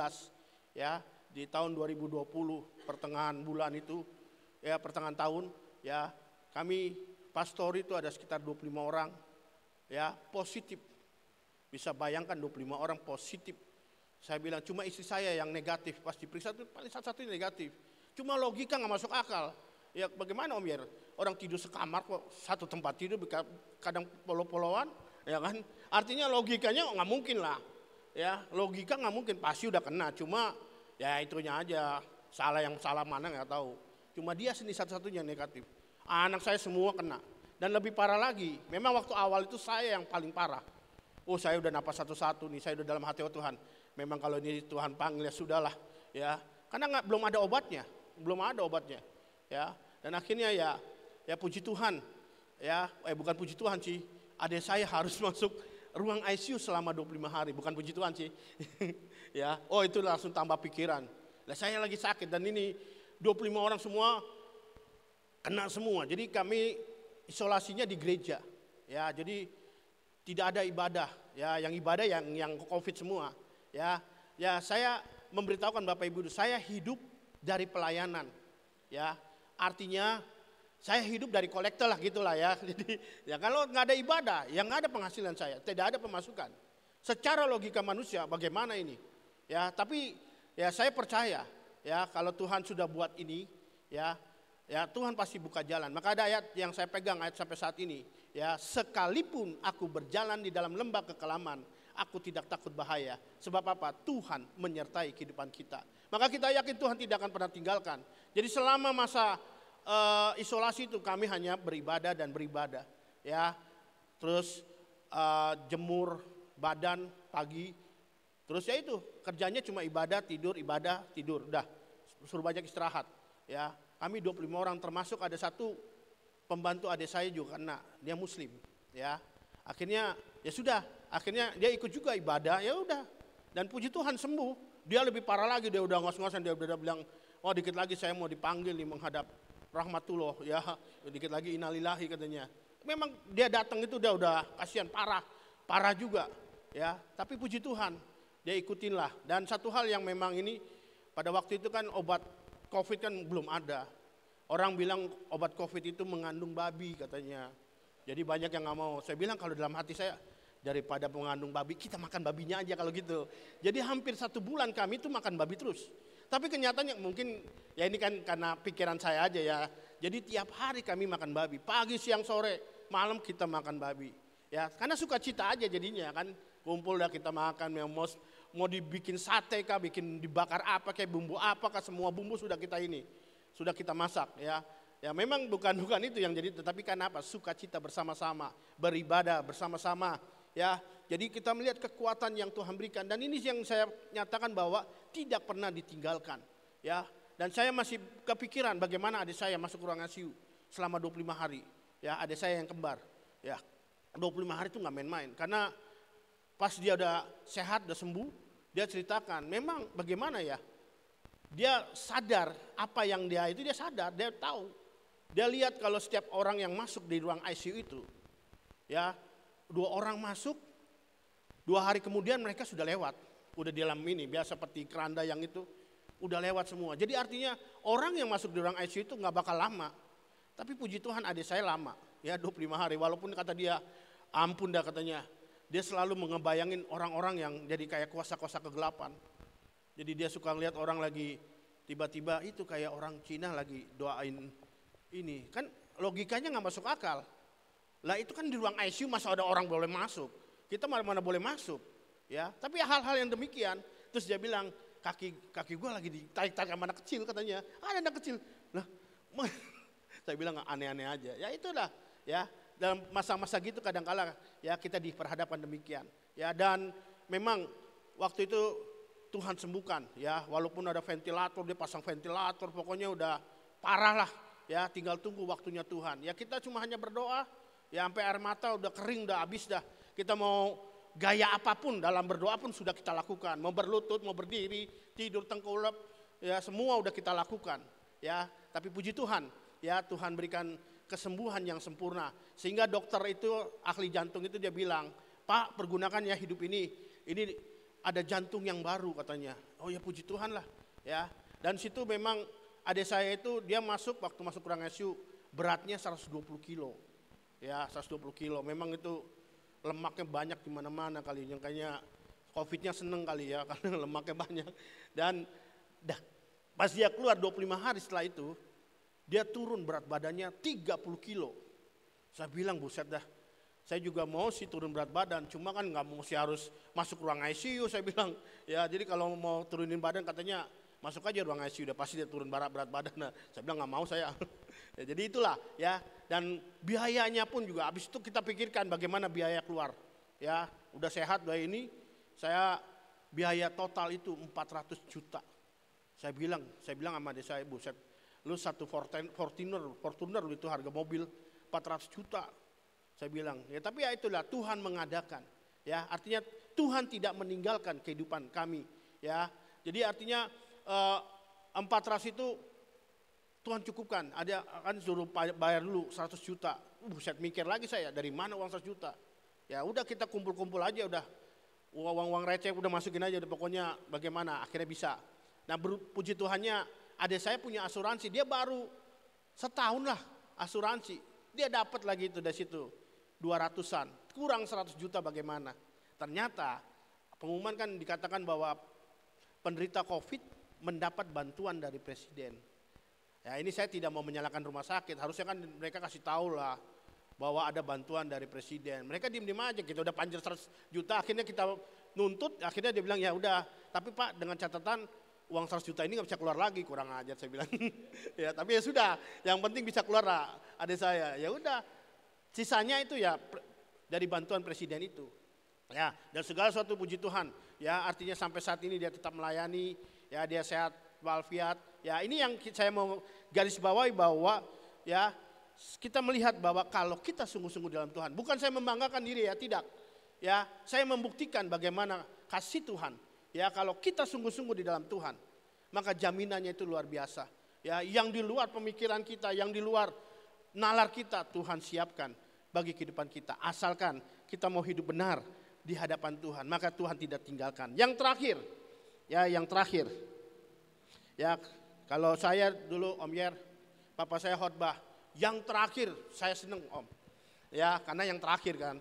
ya di tahun 2020 pertengahan bulan itu, ya pertengahan tahun, ya kami pastori itu ada sekitar 25 orang, ya positif. Bisa bayangkan 25 orang positif. Saya bilang cuma istri saya yang negatif, pas diperiksa itu paling satu-satunya negatif. Cuma logika nggak masuk akal. Ya bagaimana Om Yer? Orang tidur sekamar kok, satu tempat tidur, kadang polo-poloan, ya kan? Artinya logikanya nggak mungkin lah, ya logika nggak mungkin, pasti udah kena, cuma ya itunya aja, salah yang salah mana nggak tahu. Cuma dia sendiri satu-satunya negatif. Anak saya semua kena, dan lebih parah lagi, memang waktu awal itu saya yang paling parah. Oh saya udah napas satu-satu nih, saya udah dalam hati, oh Tuhan, memang kalau ini Tuhan panggil ya sudahlah, ya karena belum ada obatnya, ya. Dan akhirnya ya puji Tuhan, ya bukan puji Tuhan sih, adik saya harus masuk ruang ICU selama 25 hari, bukan puji Tuhan sih. Ya, oh itu langsung tambah pikiran. Lah saya lagi sakit dan ini 25 orang semua kena semua. Jadi kami isolasinya di gereja. Ya, jadi tidak ada ibadah. Ya, yang ibadah yang Covid semua. Ya, saya memberitahukan Bapak Ibu, saya hidup dari pelayanan. Ya, artinya saya hidup dari kolektor lah gitulah ya. Jadi ya kalau nggak ada ibadah, ya nggak ada penghasilan saya, tidak ada pemasukan. Secara logika manusia bagaimana ini? Ya, tapi ya saya percaya ya kalau Tuhan sudah buat ini, ya Tuhan pasti buka jalan. Maka ada ayat yang saya pegang ayat sampai saat ini, ya sekalipun aku berjalan di dalam lembah kekelaman, aku tidak takut bahaya. Sebab apa? Tuhan menyertai kehidupan kita. Maka kita yakin Tuhan tidak akan pernah tinggalkan. Jadi selama masa isolasi itu kami hanya beribadah dan beribadah, ya. Terus jemur badan pagi, terus ya itu kerjanya cuma ibadah tidur, udah suruh banyak istirahat, ya. Kami 25 orang termasuk ada satu pembantu adik saya juga kena, dia Muslim, ya. Akhirnya ya sudah, akhirnya dia ikut juga ibadah, ya udah. Dan puji Tuhan sembuh. Dia lebih parah lagi, dia udah ngos-ngosan, dia udah bilang, oh dikit lagi saya mau dipanggil nih menghadap rahmatullah, ya dikit lagi innalillahi katanya. Memang dia datang itu udah kasihan, parah juga, ya. Tapi puji Tuhan, dia ikutin lah. Dan satu hal yang memang ini pada waktu itu kan obat COVID kan belum ada. Orang bilang obat COVID itu mengandung babi katanya. Jadi banyak yang nggak mau. Saya bilang kalau dalam hati saya, daripada mengandung babi, kita makan babinya aja kalau gitu. Jadi hampir 1 bulan kami itu makan babi terus. Tapi kenyataannya mungkin ya ini kan karena pikiran saya aja ya. Jadi tiap hari kami makan babi, pagi, siang, sore, malam kita makan babi. Ya, karena suka cita aja jadinya kan, kumpul dah kita makan, yang mau dibikin sate kah, bikin dibakar apa kayak bumbu apa kah, semua bumbu sudah kita masak ya. Ya memang bukan itu yang jadi, tetapi kan apa? Sukacita bersama-sama, beribadah bersama-sama. Ya, jadi kita melihat kekuatan yang Tuhan berikan, dan ini yang saya nyatakan bahwa tidak pernah ditinggalkan. Ya, dan saya masih kepikiran bagaimana adik saya masuk ruang ICU selama 25 hari. Ya, adik saya yang kembar. Ya, 25 hari itu nggak main-main, karena pas dia udah sehat, udah sembuh, dia ceritakan, memang bagaimana ya, dia sadar apa yang dia sadar, dia tahu. Dia lihat kalau setiap orang yang masuk di ruang ICU itu, ya 2 orang masuk, 2 hari kemudian mereka sudah lewat, udah di dalam ini, biasa seperti keranda yang itu, udah lewat semua. Jadi artinya orang yang masuk di ruang ICU itu nggak bakal lama. Tapi puji Tuhan adik saya lama, ya 25 hari, walaupun kata dia, ampun dah katanya, dia selalu mengebayangin orang-orang yang jadi kayak kuasa-kuasa kegelapan. Jadi dia suka lihat orang lagi tiba-tiba itu kayak orang Cina lagi doain ini, kan logikanya nggak masuk akal. Lah itu kan di ruang ICU masa ada orang boleh masuk, kita mana boleh masuk, ya. Tapi hal-hal yang demikian, terus dia bilang kaki gue lagi ditarik-tarik sama anak kecil katanya, ada anak kecil, lah, saya bilang aneh-aneh aja, ya itulah, ya. Dalam masa-masa gitu kadang-kala ya kita diperhadapkan demikian, ya. Dan memang waktu itu Tuhan sembuhkan, ya. Walaupun ada ventilator, dia pasang ventilator, pokoknya udah parah lah, ya. Tinggal tunggu waktunya Tuhan. Ya kita cuma hanya berdoa. Ya sampai air mata udah kering, udah habis dah. Kita mau gaya apapun dalam berdoa pun sudah kita lakukan. Mau berlutut, mau berdiri, tidur tengkurap, ya semua udah kita lakukan. Ya, tapi puji Tuhan, ya Tuhan berikan kesembuhan yang sempurna. Sehingga dokter itu, ahli jantung itu dia bilang, Pak pergunakan ya hidup ini ada jantung yang baru katanya. Oh ya puji Tuhan lah, ya. Dan situ memang adik saya itu dia waktu masuk ruang ICU beratnya 120 kilo. Ya 120 kilo, memang itu lemaknya banyak di mana-mana kali, yang kayaknya COVID-nya seneng kali ya, karena lemaknya banyak. Dan pas dia keluar 25 hari setelah itu, dia turun berat badannya 30 kilo. Saya bilang buset dah, Saya juga mau sih turun berat badan, cuma kan nggak mau sih harus masuk ruang ICU, saya bilang. Ya, jadi kalau mau turunin badan katanya masuk aja ruang ICU, udah pasti dia turun berat badan. Nah, saya bilang nggak mau saya. Ya, jadi itulah ya, dan biayanya pun juga habis itu kita pikirkan bagaimana biaya keluar. Ya, udah sehat udah ini, saya biaya total itu 400 juta. Saya bilang sama dia, saya buset, lu satu Fortuner itu harga mobil 400 juta. Saya bilang, ya tapi ya itulah Tuhan mengadakan. Ya, artinya Tuhan tidak meninggalkan kehidupan kami. Ya, jadi artinya 400 itu Tuhan cukupkan. Ada kan suruh bayar dulu 100 juta. Saya mikir lagi saya, dari mana uang 100 juta? Ya udah kita kumpul-kumpul aja udah. Uang receh udah masukin aja, udah pokoknya bagaimana akhirnya bisa. Nah puji Tuhannya adik saya punya asuransi, dia baru setahun lah asuransi. Dia dapat lagi itu dari situ 200-an, kurang 100 juta bagaimana. Ternyata pengumuman kan dikatakan bahwa penderita COVID mendapat bantuan dari presiden. Ya ini saya tidak mau menyalahkan rumah sakit, harusnya kan mereka kasih tahu lah bahwa ada bantuan dari presiden. Mereka diem-diem aja, kita udah panjer 100 juta, akhirnya kita nuntut, akhirnya dia bilang ya udah, tapi Pak dengan catatan uang 100 juta ini gak bisa keluar lagi, kurang ajar saya bilang. Ya tapi ya sudah, yang penting bisa keluar lah adik saya. Ya udah, sisanya itu ya dari bantuan presiden itu. Ya, dan segala sesuatu puji Tuhan. Ya, artinya sampai saat ini dia tetap melayani, ya dia sehat walafiat. Ya, ini yang saya mau garis bawahi bahwa ya kita melihat bahwa kalau kita sungguh-sungguh dalam Tuhan, bukan saya membanggakan diri ya, tidak. Ya, saya membuktikan bagaimana kasih Tuhan. Ya, kalau kita sungguh-sungguh di dalam Tuhan, maka jaminannya itu luar biasa. Ya, yang di luar pemikiran kita, yang di luar nalar kita, Tuhan siapkan bagi kehidupan kita. Asalkan kita mau hidup benar di hadapan Tuhan, maka Tuhan tidak tinggalkan. Yang terakhir, ya kalau saya dulu Om Yer, papa saya khotbah, yang terakhir saya seneng Om. Ya, karena yang terakhir kan.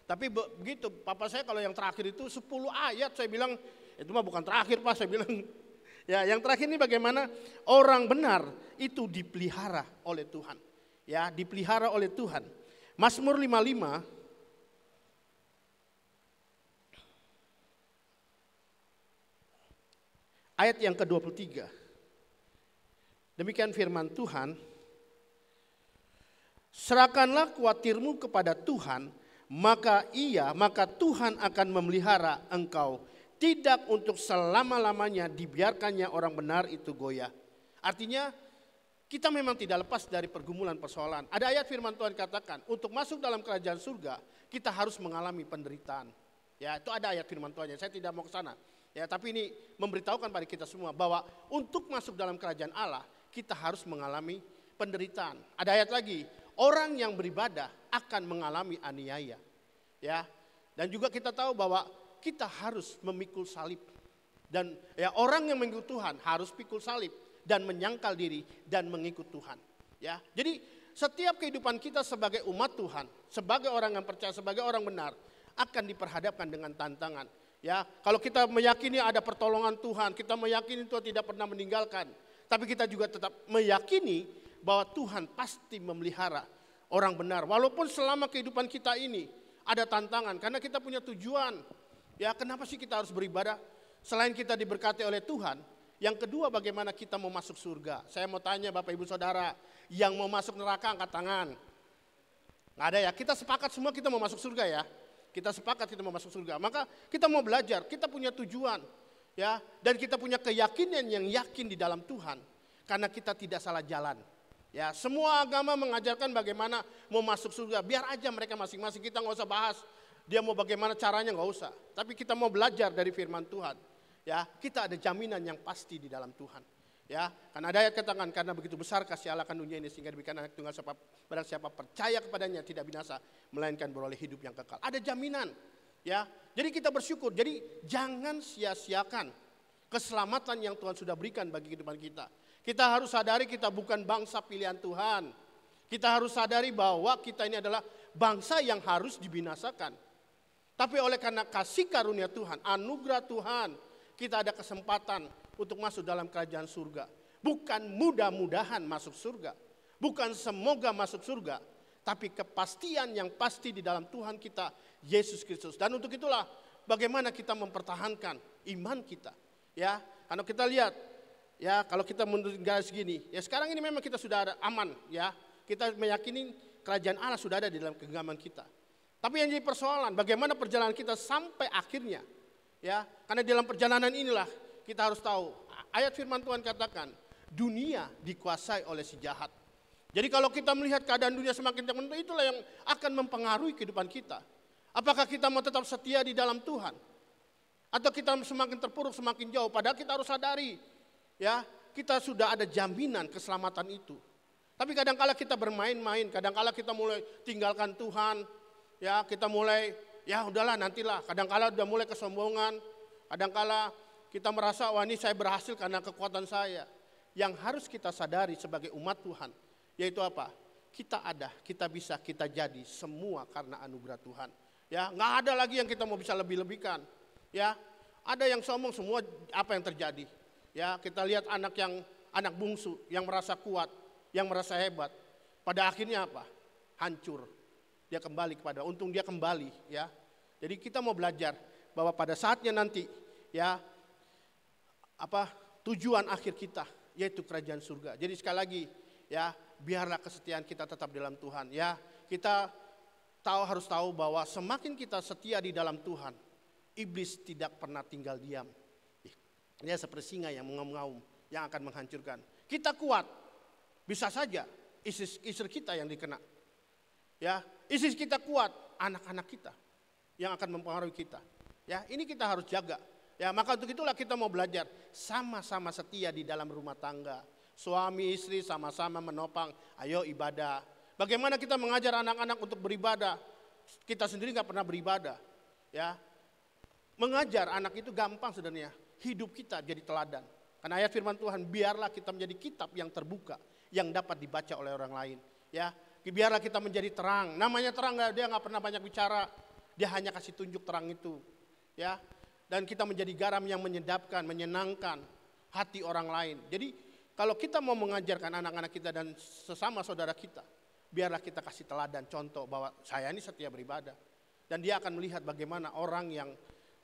Tapi begitu, papa saya kalau yang terakhir itu 10 ayat, saya bilang, itu mah bukan terakhir Pak, saya bilang. Ya, yang terakhir ini bagaimana orang benar itu dipelihara oleh Tuhan. Ya, dipelihara oleh Tuhan. Mazmur 55 ayat yang ke-23. Demikian firman Tuhan, serahkanlah kuatirmu kepada Tuhan, maka Tuhan akan memelihara engkau. Tidak untuk selama-lamanya dibiarkannya orang benar itu goyah. Artinya kita memang tidak lepas dari pergumulan persoalan. Ada ayat firman Tuhan katakan, untuk masuk dalam kerajaan surga kita harus mengalami penderitaan. Ya, itu ada ayat firman Tuhan. Saya tidak mau ke sana. Ya, tapi ini memberitahukan pada kita semua bahwa untuk masuk dalam kerajaan Allah kita harus mengalami penderitaan. Ada ayat lagi, orang yang beribadah akan mengalami aniaya. Ya, dan juga kita tahu bahwa kita harus memikul salib. Dan ya orang yang mengikut Tuhan harus pikul salib dan menyangkal diri dan mengikut Tuhan. Ya, jadi setiap kehidupan kita sebagai umat Tuhan, sebagai orang yang percaya, sebagai orang benar, akan diperhadapkan dengan tantangan. Ya, kalau kita meyakini ada pertolongan Tuhan, kita meyakini Tuhan tidak pernah meninggalkan, tapi kita juga tetap meyakini bahwa Tuhan pasti memelihara orang benar. Walaupun selama kehidupan kita ini ada tantangan, karena kita punya tujuan. Ya, kenapa sih kita harus beribadah? Selain kita diberkati oleh Tuhan, yang kedua bagaimana kita mau masuk surga. Saya mau tanya Bapak Ibu Saudara, yang mau masuk neraka angkat tangan. Nggak ada ya, kita sepakat semua kita mau masuk surga ya. Kita sepakat kita mau masuk surga. Maka kita mau belajar, kita punya tujuan. Ya, dan kita punya keyakinan yang yakin di dalam Tuhan. Karena kita tidak salah jalan. Ya, semua agama mengajarkan bagaimana mau masuk surga. Biar aja mereka masing-masing, kita nggak usah bahas. Dia mau bagaimana caranya nggak usah. Tapi kita mau belajar dari firman Tuhan. Ya, kita ada jaminan yang pasti di dalam Tuhan. Ya, karena ada ayat katakan, karena begitu besar kasih Allah akan dunia ini sehingga diberikan anak tunggal barang siapa percaya kepadanya tidak binasa melainkan beroleh hidup yang kekal. Ada jaminan. Ya, jadi kita bersyukur. Jadi jangan sia-siakan keselamatan yang Tuhan sudah berikan bagi kehidupan kita. Kita harus sadari kita bukan bangsa pilihan Tuhan. Kita harus sadari bahwa kita ini adalah bangsa yang harus dibinasakan. Tapi oleh karena kasih karunia Tuhan, anugerah Tuhan, kita ada kesempatan untuk masuk dalam kerajaan surga. Bukan mudah-mudahan masuk surga. Bukan semoga masuk surga. tapi kepastian yang pasti di dalam Tuhan kita, Yesus Kristus. Dan untuk itulah bagaimana kita mempertahankan iman kita. Ya, karena kita lihat, ya kalau kita menurut garis gini, ya sekarang ini memang kita sudah ada aman, ya. Kita meyakini kerajaan Allah sudah ada di dalam genggaman kita. Tapi yang jadi persoalan, bagaimana perjalanan kita sampai akhirnya. Ya, karena dalam perjalanan inilah kita harus tahu, ayat firman Tuhan katakan, dunia dikuasai oleh si jahat. Jadi kalau kita melihat keadaan dunia semakin tertentu, itulah yang akan mempengaruhi kehidupan kita. Apakah kita mau tetap setia di dalam Tuhan? Atau kita semakin terpuruk, semakin jauh? Padahal kita harus sadari, ya kita sudah ada jaminan keselamatan itu. Tapi kadang-kala kita bermain-main, kadang-kala kita mulai tinggalkan Tuhan, ya kita mulai, ya udahlah nantilah. Kadang-kala udah mulai kesombongan, kadang-kala kita merasa, wah ini saya berhasil karena kekuatan saya. Yang harus kita sadari sebagai umat Tuhan, yaitu apa? Kita ada, kita bisa, kita jadi, semua karena anugerah Tuhan. Ya, nggak ada lagi yang kita mau bisa lebih-lebihkan. Ya, ada yang sombong semua apa yang terjadi. Ya, kita lihat anak bungsu yang merasa kuat, yang merasa hebat. Pada akhirnya apa? Hancur. Dia kembali kepada, untung dia kembali. Ya, jadi kita mau belajar bahwa pada saatnya nanti, ya tujuan akhir kita yaitu kerajaan surga. Jadi sekali lagi, ya biarlah kesetiaan kita tetap dalam Tuhan. Ya, kita harus tahu bahwa semakin kita setia di dalam Tuhan, iblis tidak pernah tinggal diam. Dia seperti singa yang mengaum-ngaum, yang akan menghancurkan. Kita kuat, bisa saja istri kita yang dikena. Ya, istri kita kuat, anak-anak kita yang akan mempengaruhi kita. Ya, ini kita harus jaga. Ya, maka untuk itulah kita mau belajar sama-sama setia di dalam rumah tangga. Suami istri sama-sama menopang, ayo ibadah. Bagaimana kita mengajar anak-anak untuk beribadah? Kita sendiri nggak pernah beribadah. Ya, mengajar anak itu gampang sebenarnya. Hidup kita jadi teladan. Karena ayat firman Tuhan, biarlah kita menjadi kitab yang terbuka, yang dapat dibaca oleh orang lain. Ya, biarlah kita menjadi terang. Namanya terang, dia nggak pernah banyak bicara. Dia hanya kasih tunjuk terang itu. Ya. Dan kita menjadi garam yang menyedapkan, menyenangkan hati orang lain. Jadi kalau kita mau mengajarkan anak-anak kita dan sesama saudara kita, biarlah kita kasih teladan contoh bahwa saya ini setia beribadah. Dan dia akan melihat bagaimana orang yang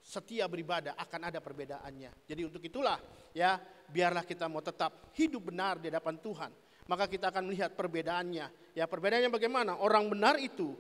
setia beribadah akan ada perbedaannya. Jadi untuk itulah, ya biarlah kita mau tetap hidup benar di hadapan Tuhan. Maka kita akan melihat perbedaannya. Ya, perbedaannya bagaimana? Orang benar itu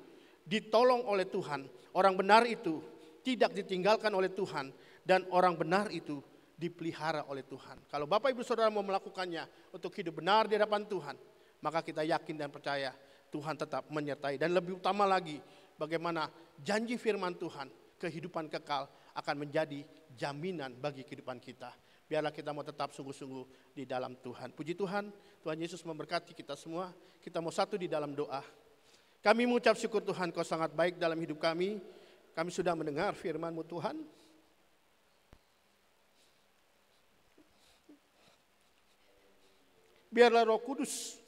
ditolong oleh Tuhan. Orang benar itu tidak ditinggalkan oleh Tuhan, dan orang benar itu dipelihara oleh Tuhan. Kalau Bapak Ibu Saudara mau melakukannya untuk hidup benar di hadapan Tuhan, maka kita yakin dan percaya Tuhan tetap menyertai. Dan lebih utama lagi, bagaimana janji firman Tuhan, kehidupan kekal akan menjadi jaminan bagi kehidupan kita. Biarlah kita mau tetap sungguh-sungguh di dalam Tuhan. Puji Tuhan, Tuhan Yesus memberkati kita semua. Kita mau satu di dalam doa. Kami mengucap syukur Tuhan, Kau sangat baik dalam hidup kami. Kami sudah mendengar firman-Mu Tuhan. Biarlah Roh Kudus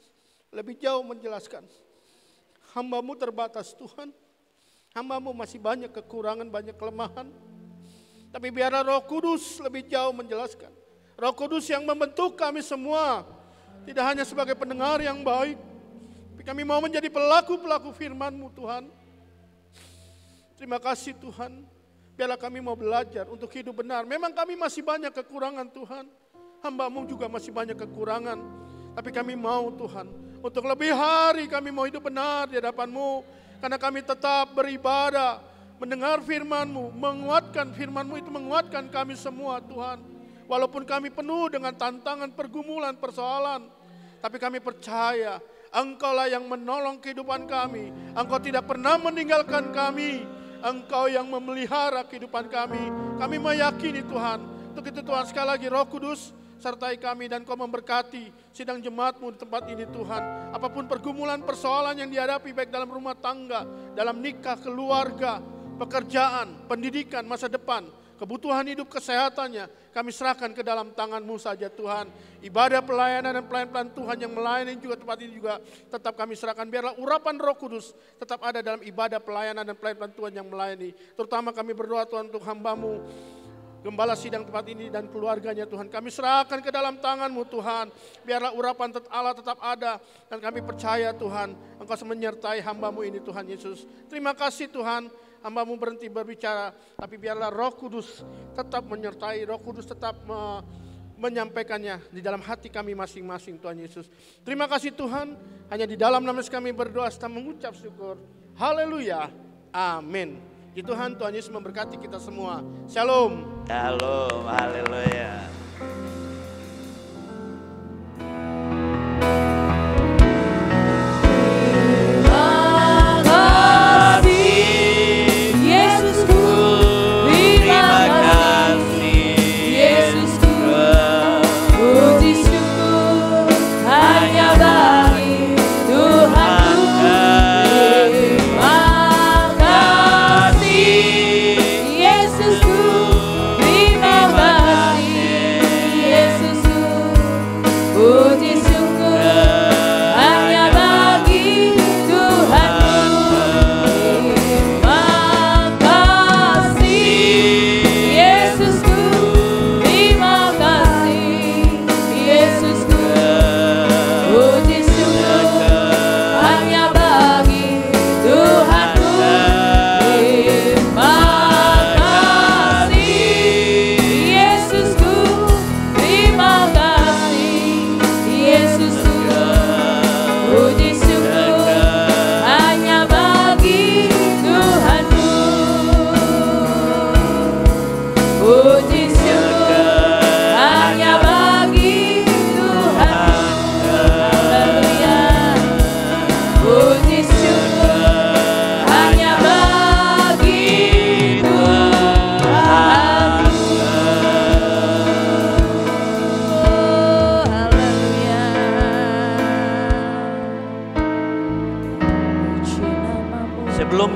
lebih jauh menjelaskan. Hamba-Mu terbatas Tuhan. Hamba-Mu masih banyak kekurangan, banyak kelemahan. Tapi biarlah Roh Kudus lebih jauh menjelaskan. Roh Kudus yang membentuk kami semua. Tidak hanya sebagai pendengar yang baik. Tapi kami mau menjadi pelaku-pelaku firman-Mu Tuhan. Terima kasih Tuhan, biarlah kami mau belajar untuk hidup benar. Memang kami masih banyak kekurangan Tuhan, hamba-Mu juga masih banyak kekurangan. Tapi kami mau Tuhan, untuk lebih hari kami mau hidup benar di hadapan-Mu. Karena kami tetap beribadah, mendengar firman-Mu, menguatkan firman-Mu itu menguatkan kami semua Tuhan. Walaupun kami penuh dengan tantangan, pergumulan, persoalan. Tapi kami percaya, Engkau-lah yang menolong kehidupan kami. Engkau tidak pernah meninggalkan kami. Engkau yang memelihara kehidupan kami. Kami meyakini Tuhan. Untuk itu Tuhan sekali lagi Roh Kudus sertai kami dan Kau memberkati sidang jemaat-Mu di tempat ini Tuhan. Apapun pergumulan persoalan yang dihadapi baik dalam rumah tangga, dalam nikah, keluarga, pekerjaan, pendidikan, masa depan, kebutuhan hidup, kesehatannya, kami serahkan ke dalam tangan-Mu saja Tuhan. Ibadah pelayanan dan pelayan-pelayan Tuhan yang melayani juga tempat ini juga tetap kami serahkan. Biarlah urapan Roh Kudus tetap ada dalam ibadah pelayanan dan pelayan-pelayan Tuhan yang melayani. Terutama kami berdoa Tuhan untuk hamba-Mu Gembala sidang tempat ini dan keluarganya Tuhan, kami serahkan ke dalam tangan-Mu Tuhan. Biarlah urapan Allah tetap ada, dan kami percaya Tuhan, Engkau menyertai hamba-Mu ini Tuhan Yesus. Terima kasih Tuhan, hamba-Mu berhenti berbicara, tapi biarlah Roh Kudus tetap menyertai, Roh Kudus tetap menyampaikannya di dalam hati kami masing-masing Tuhan Yesus. Terima kasih Tuhan, hanya di dalam nama kami berdoa serta mengucap syukur. Haleluya, amin. Tuhan Yesus memberkati kita semua. Shalom. Shalom, haleluya.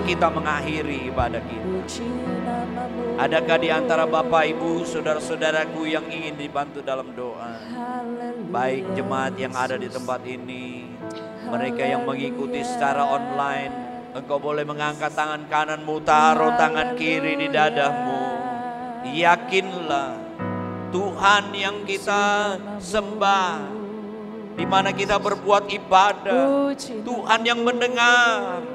Kita mengakhiri ibadah kita. Adakah di antara Bapak Ibu saudara-saudaraku yang ingin dibantu dalam doa? Baik jemaat yang ada di tempat ini, mereka yang mengikuti secara online, engkau boleh mengangkat tangan kananmu, taruh tangan kiri di dadamu. Yakinlah Tuhan yang kita sembah, di mana kita berbuat ibadah, Tuhan yang mendengar,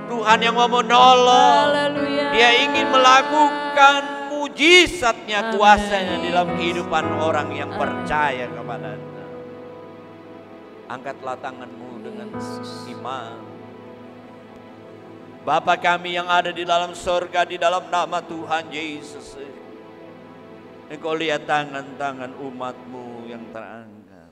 Tuhan yang mau menolong. Dia ingin melakukan mujizatnya, kuasanya di dalam kehidupan orang yang percaya kepada-Nya. Angkatlah tanganmu dengan iman. Bapa kami yang ada di dalam surga, di dalam nama Tuhan Yesus, Engkau lihat tangan-tangan umat-Mu yang terangkat.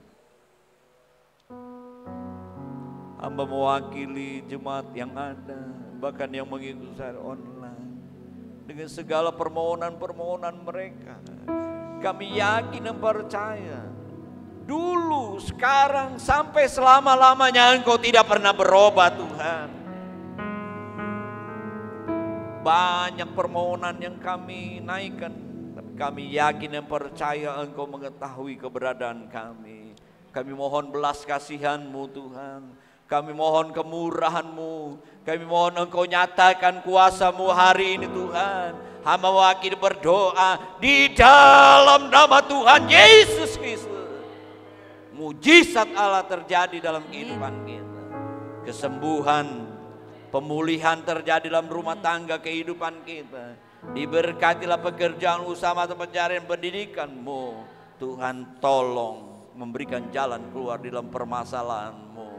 Hamba mewakili jemaat yang ada, bahkan yang mengikuti secara online, dengan segala permohonan-permohonan mereka. Kami yakin dan percaya, dulu, sekarang, sampai selama-lamanya Engkau tidak pernah berubah Tuhan. Banyak permohonan yang kami naikkan, tapi kami yakin dan percaya Engkau mengetahui keberadaan kami. Kami mohon belas kasihan-Mu Tuhan. Kami mohon kemurahan-Mu. Kami mohon Engkau nyatakan kuasa-Mu hari ini Tuhan. Hamba wakil berdoa di dalam nama Tuhan Yesus Kristus. Mujizat Allah terjadi dalam kehidupan kita. Kesembuhan, pemulihan terjadi dalam rumah tangga kehidupan kita. Diberkatilah pekerjaan, usaha, atau pencarian pendidikan-Mu. Tuhan tolong memberikan jalan keluar di dalam permasalahan-Mu.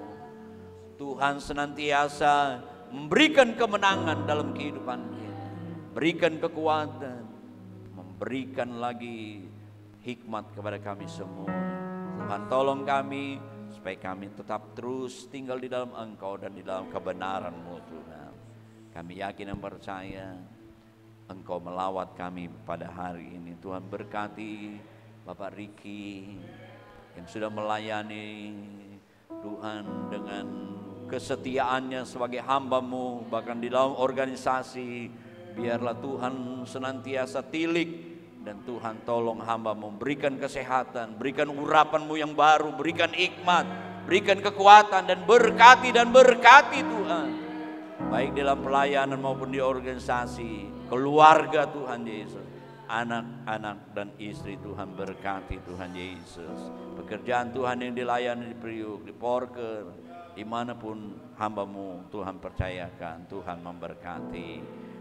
Tuhan senantiasa memberikan kemenangan dalam kehidupan kita. Berikan kekuatan, memberikan lagi hikmat kepada kami semua. Tuhan tolong kami supaya kami tetap terus tinggal di dalam Engkau dan di dalam kebenaran-Mu Tuhan. Kami yakin dan percaya Engkau melawat kami pada hari ini. Tuhan berkati Bapak Riki yang sudah melayani Tuhan dengan kesetiaannya sebagai hamba-Mu, bahkan di dalam organisasi. Biarlah Tuhan senantiasa tilik, dan Tuhan tolong hamba-Mu, berikan kesehatan, berikan urapan-Mu yang baru, berikan hikmat, berikan kekuatan, dan berkati Tuhan, baik dalam pelayanan maupun di organisasi, keluarga Tuhan Yesus. anak-anak dan istri Tuhan berkati Tuhan Yesus. Pekerjaan Tuhan yang dilayani di Priuk, di Porker, dimanapun hamba-Mu Tuhan percayakan, Tuhan memberkati.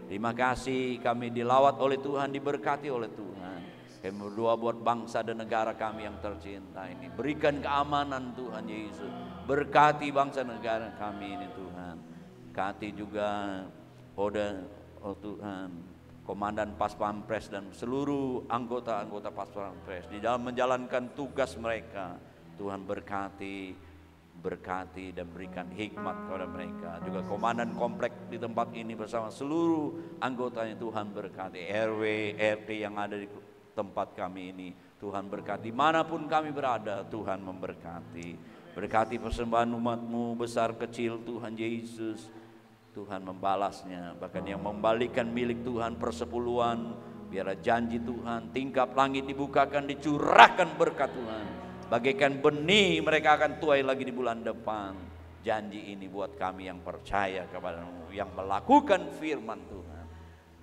Terima kasih kami dilawat oleh Tuhan, diberkati oleh Tuhan. Kami berdoa buat bangsa dan negara kami yang tercinta ini. Berikan keamanan Tuhan Yesus. Berkati bangsa negara kami ini Tuhan. Berkati juga Tuhan, Komandan Pas Pampres dan seluruh anggota-anggota Pas Pampres di dalam menjalankan tugas mereka. Tuhan berkati dan berikan hikmat kepada mereka. Juga komandan komplek di tempat ini bersama seluruh anggotanya Tuhan berkati. RW, RT yang ada di tempat kami ini Tuhan berkati. Manapun kami berada Tuhan memberkati. Berkati persembahan umat-Mu besar kecil Tuhan Yesus. Tuhan membalasnya. Bahkan yang membalikan milik Tuhan persepuluhan. Biarlah janji Tuhan, tingkap langit dibukakan, dicurahkan berkat Tuhan. Bagaikan benih mereka akan tuai lagi di bulan depan. Janji ini buat kami yang percaya kepada-Mu, yang melakukan firman Tuhan.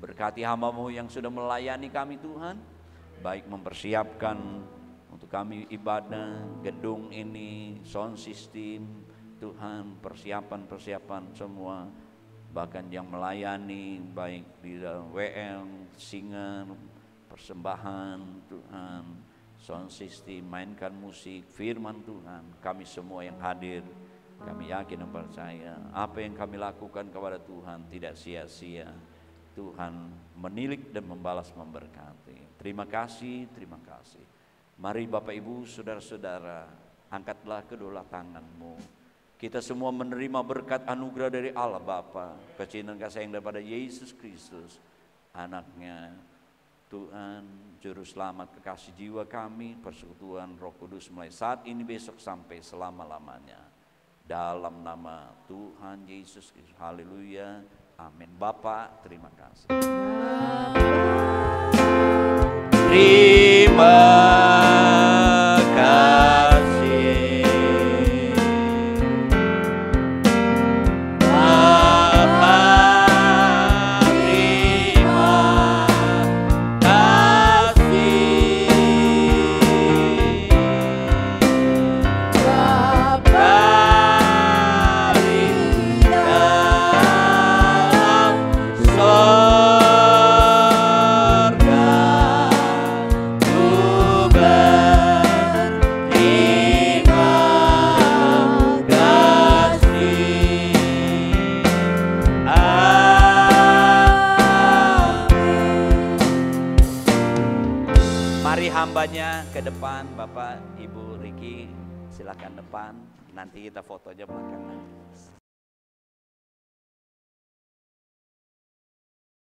Berkati hamba-Mu yang sudah melayani kami Tuhan, baik mempersiapkan untuk kami ibadah, gedung ini, sound system, Tuhan, persiapan semua. Bahkan yang melayani baik di dalam WL, singer, persembahan Tuhan, sound system, mainkan musik, firman Tuhan. Kami semua yang hadir, kami yakin dan percaya apa yang kami lakukan kepada Tuhan tidak sia-sia. Tuhan menilik dan membalas memberkati. Terima kasih, terima kasih. Mari Bapak Ibu, saudara-saudara, angkatlah kedua tangan-Mu. Kita semua menerima berkat anugerah dari Allah Bapa, kecintaan kasih yang daripada Yesus Kristus, Anaknya. Tuhan, Juru Selamat kekasih jiwa kami, persekutuan Roh Kudus mulai saat ini, besok sampai selama-lamanya. Dalam nama Tuhan Yesus Kristus, haleluya, amin. Bapa, terima kasih. Terima kasih. Bapa, terima kasih. Bapa di dalam sorga, ku berterima kasih. Amin. Mari hambanya ke depan, Bapak Ibu Riki, silakan depan. Nanti kita foto aja belakangan.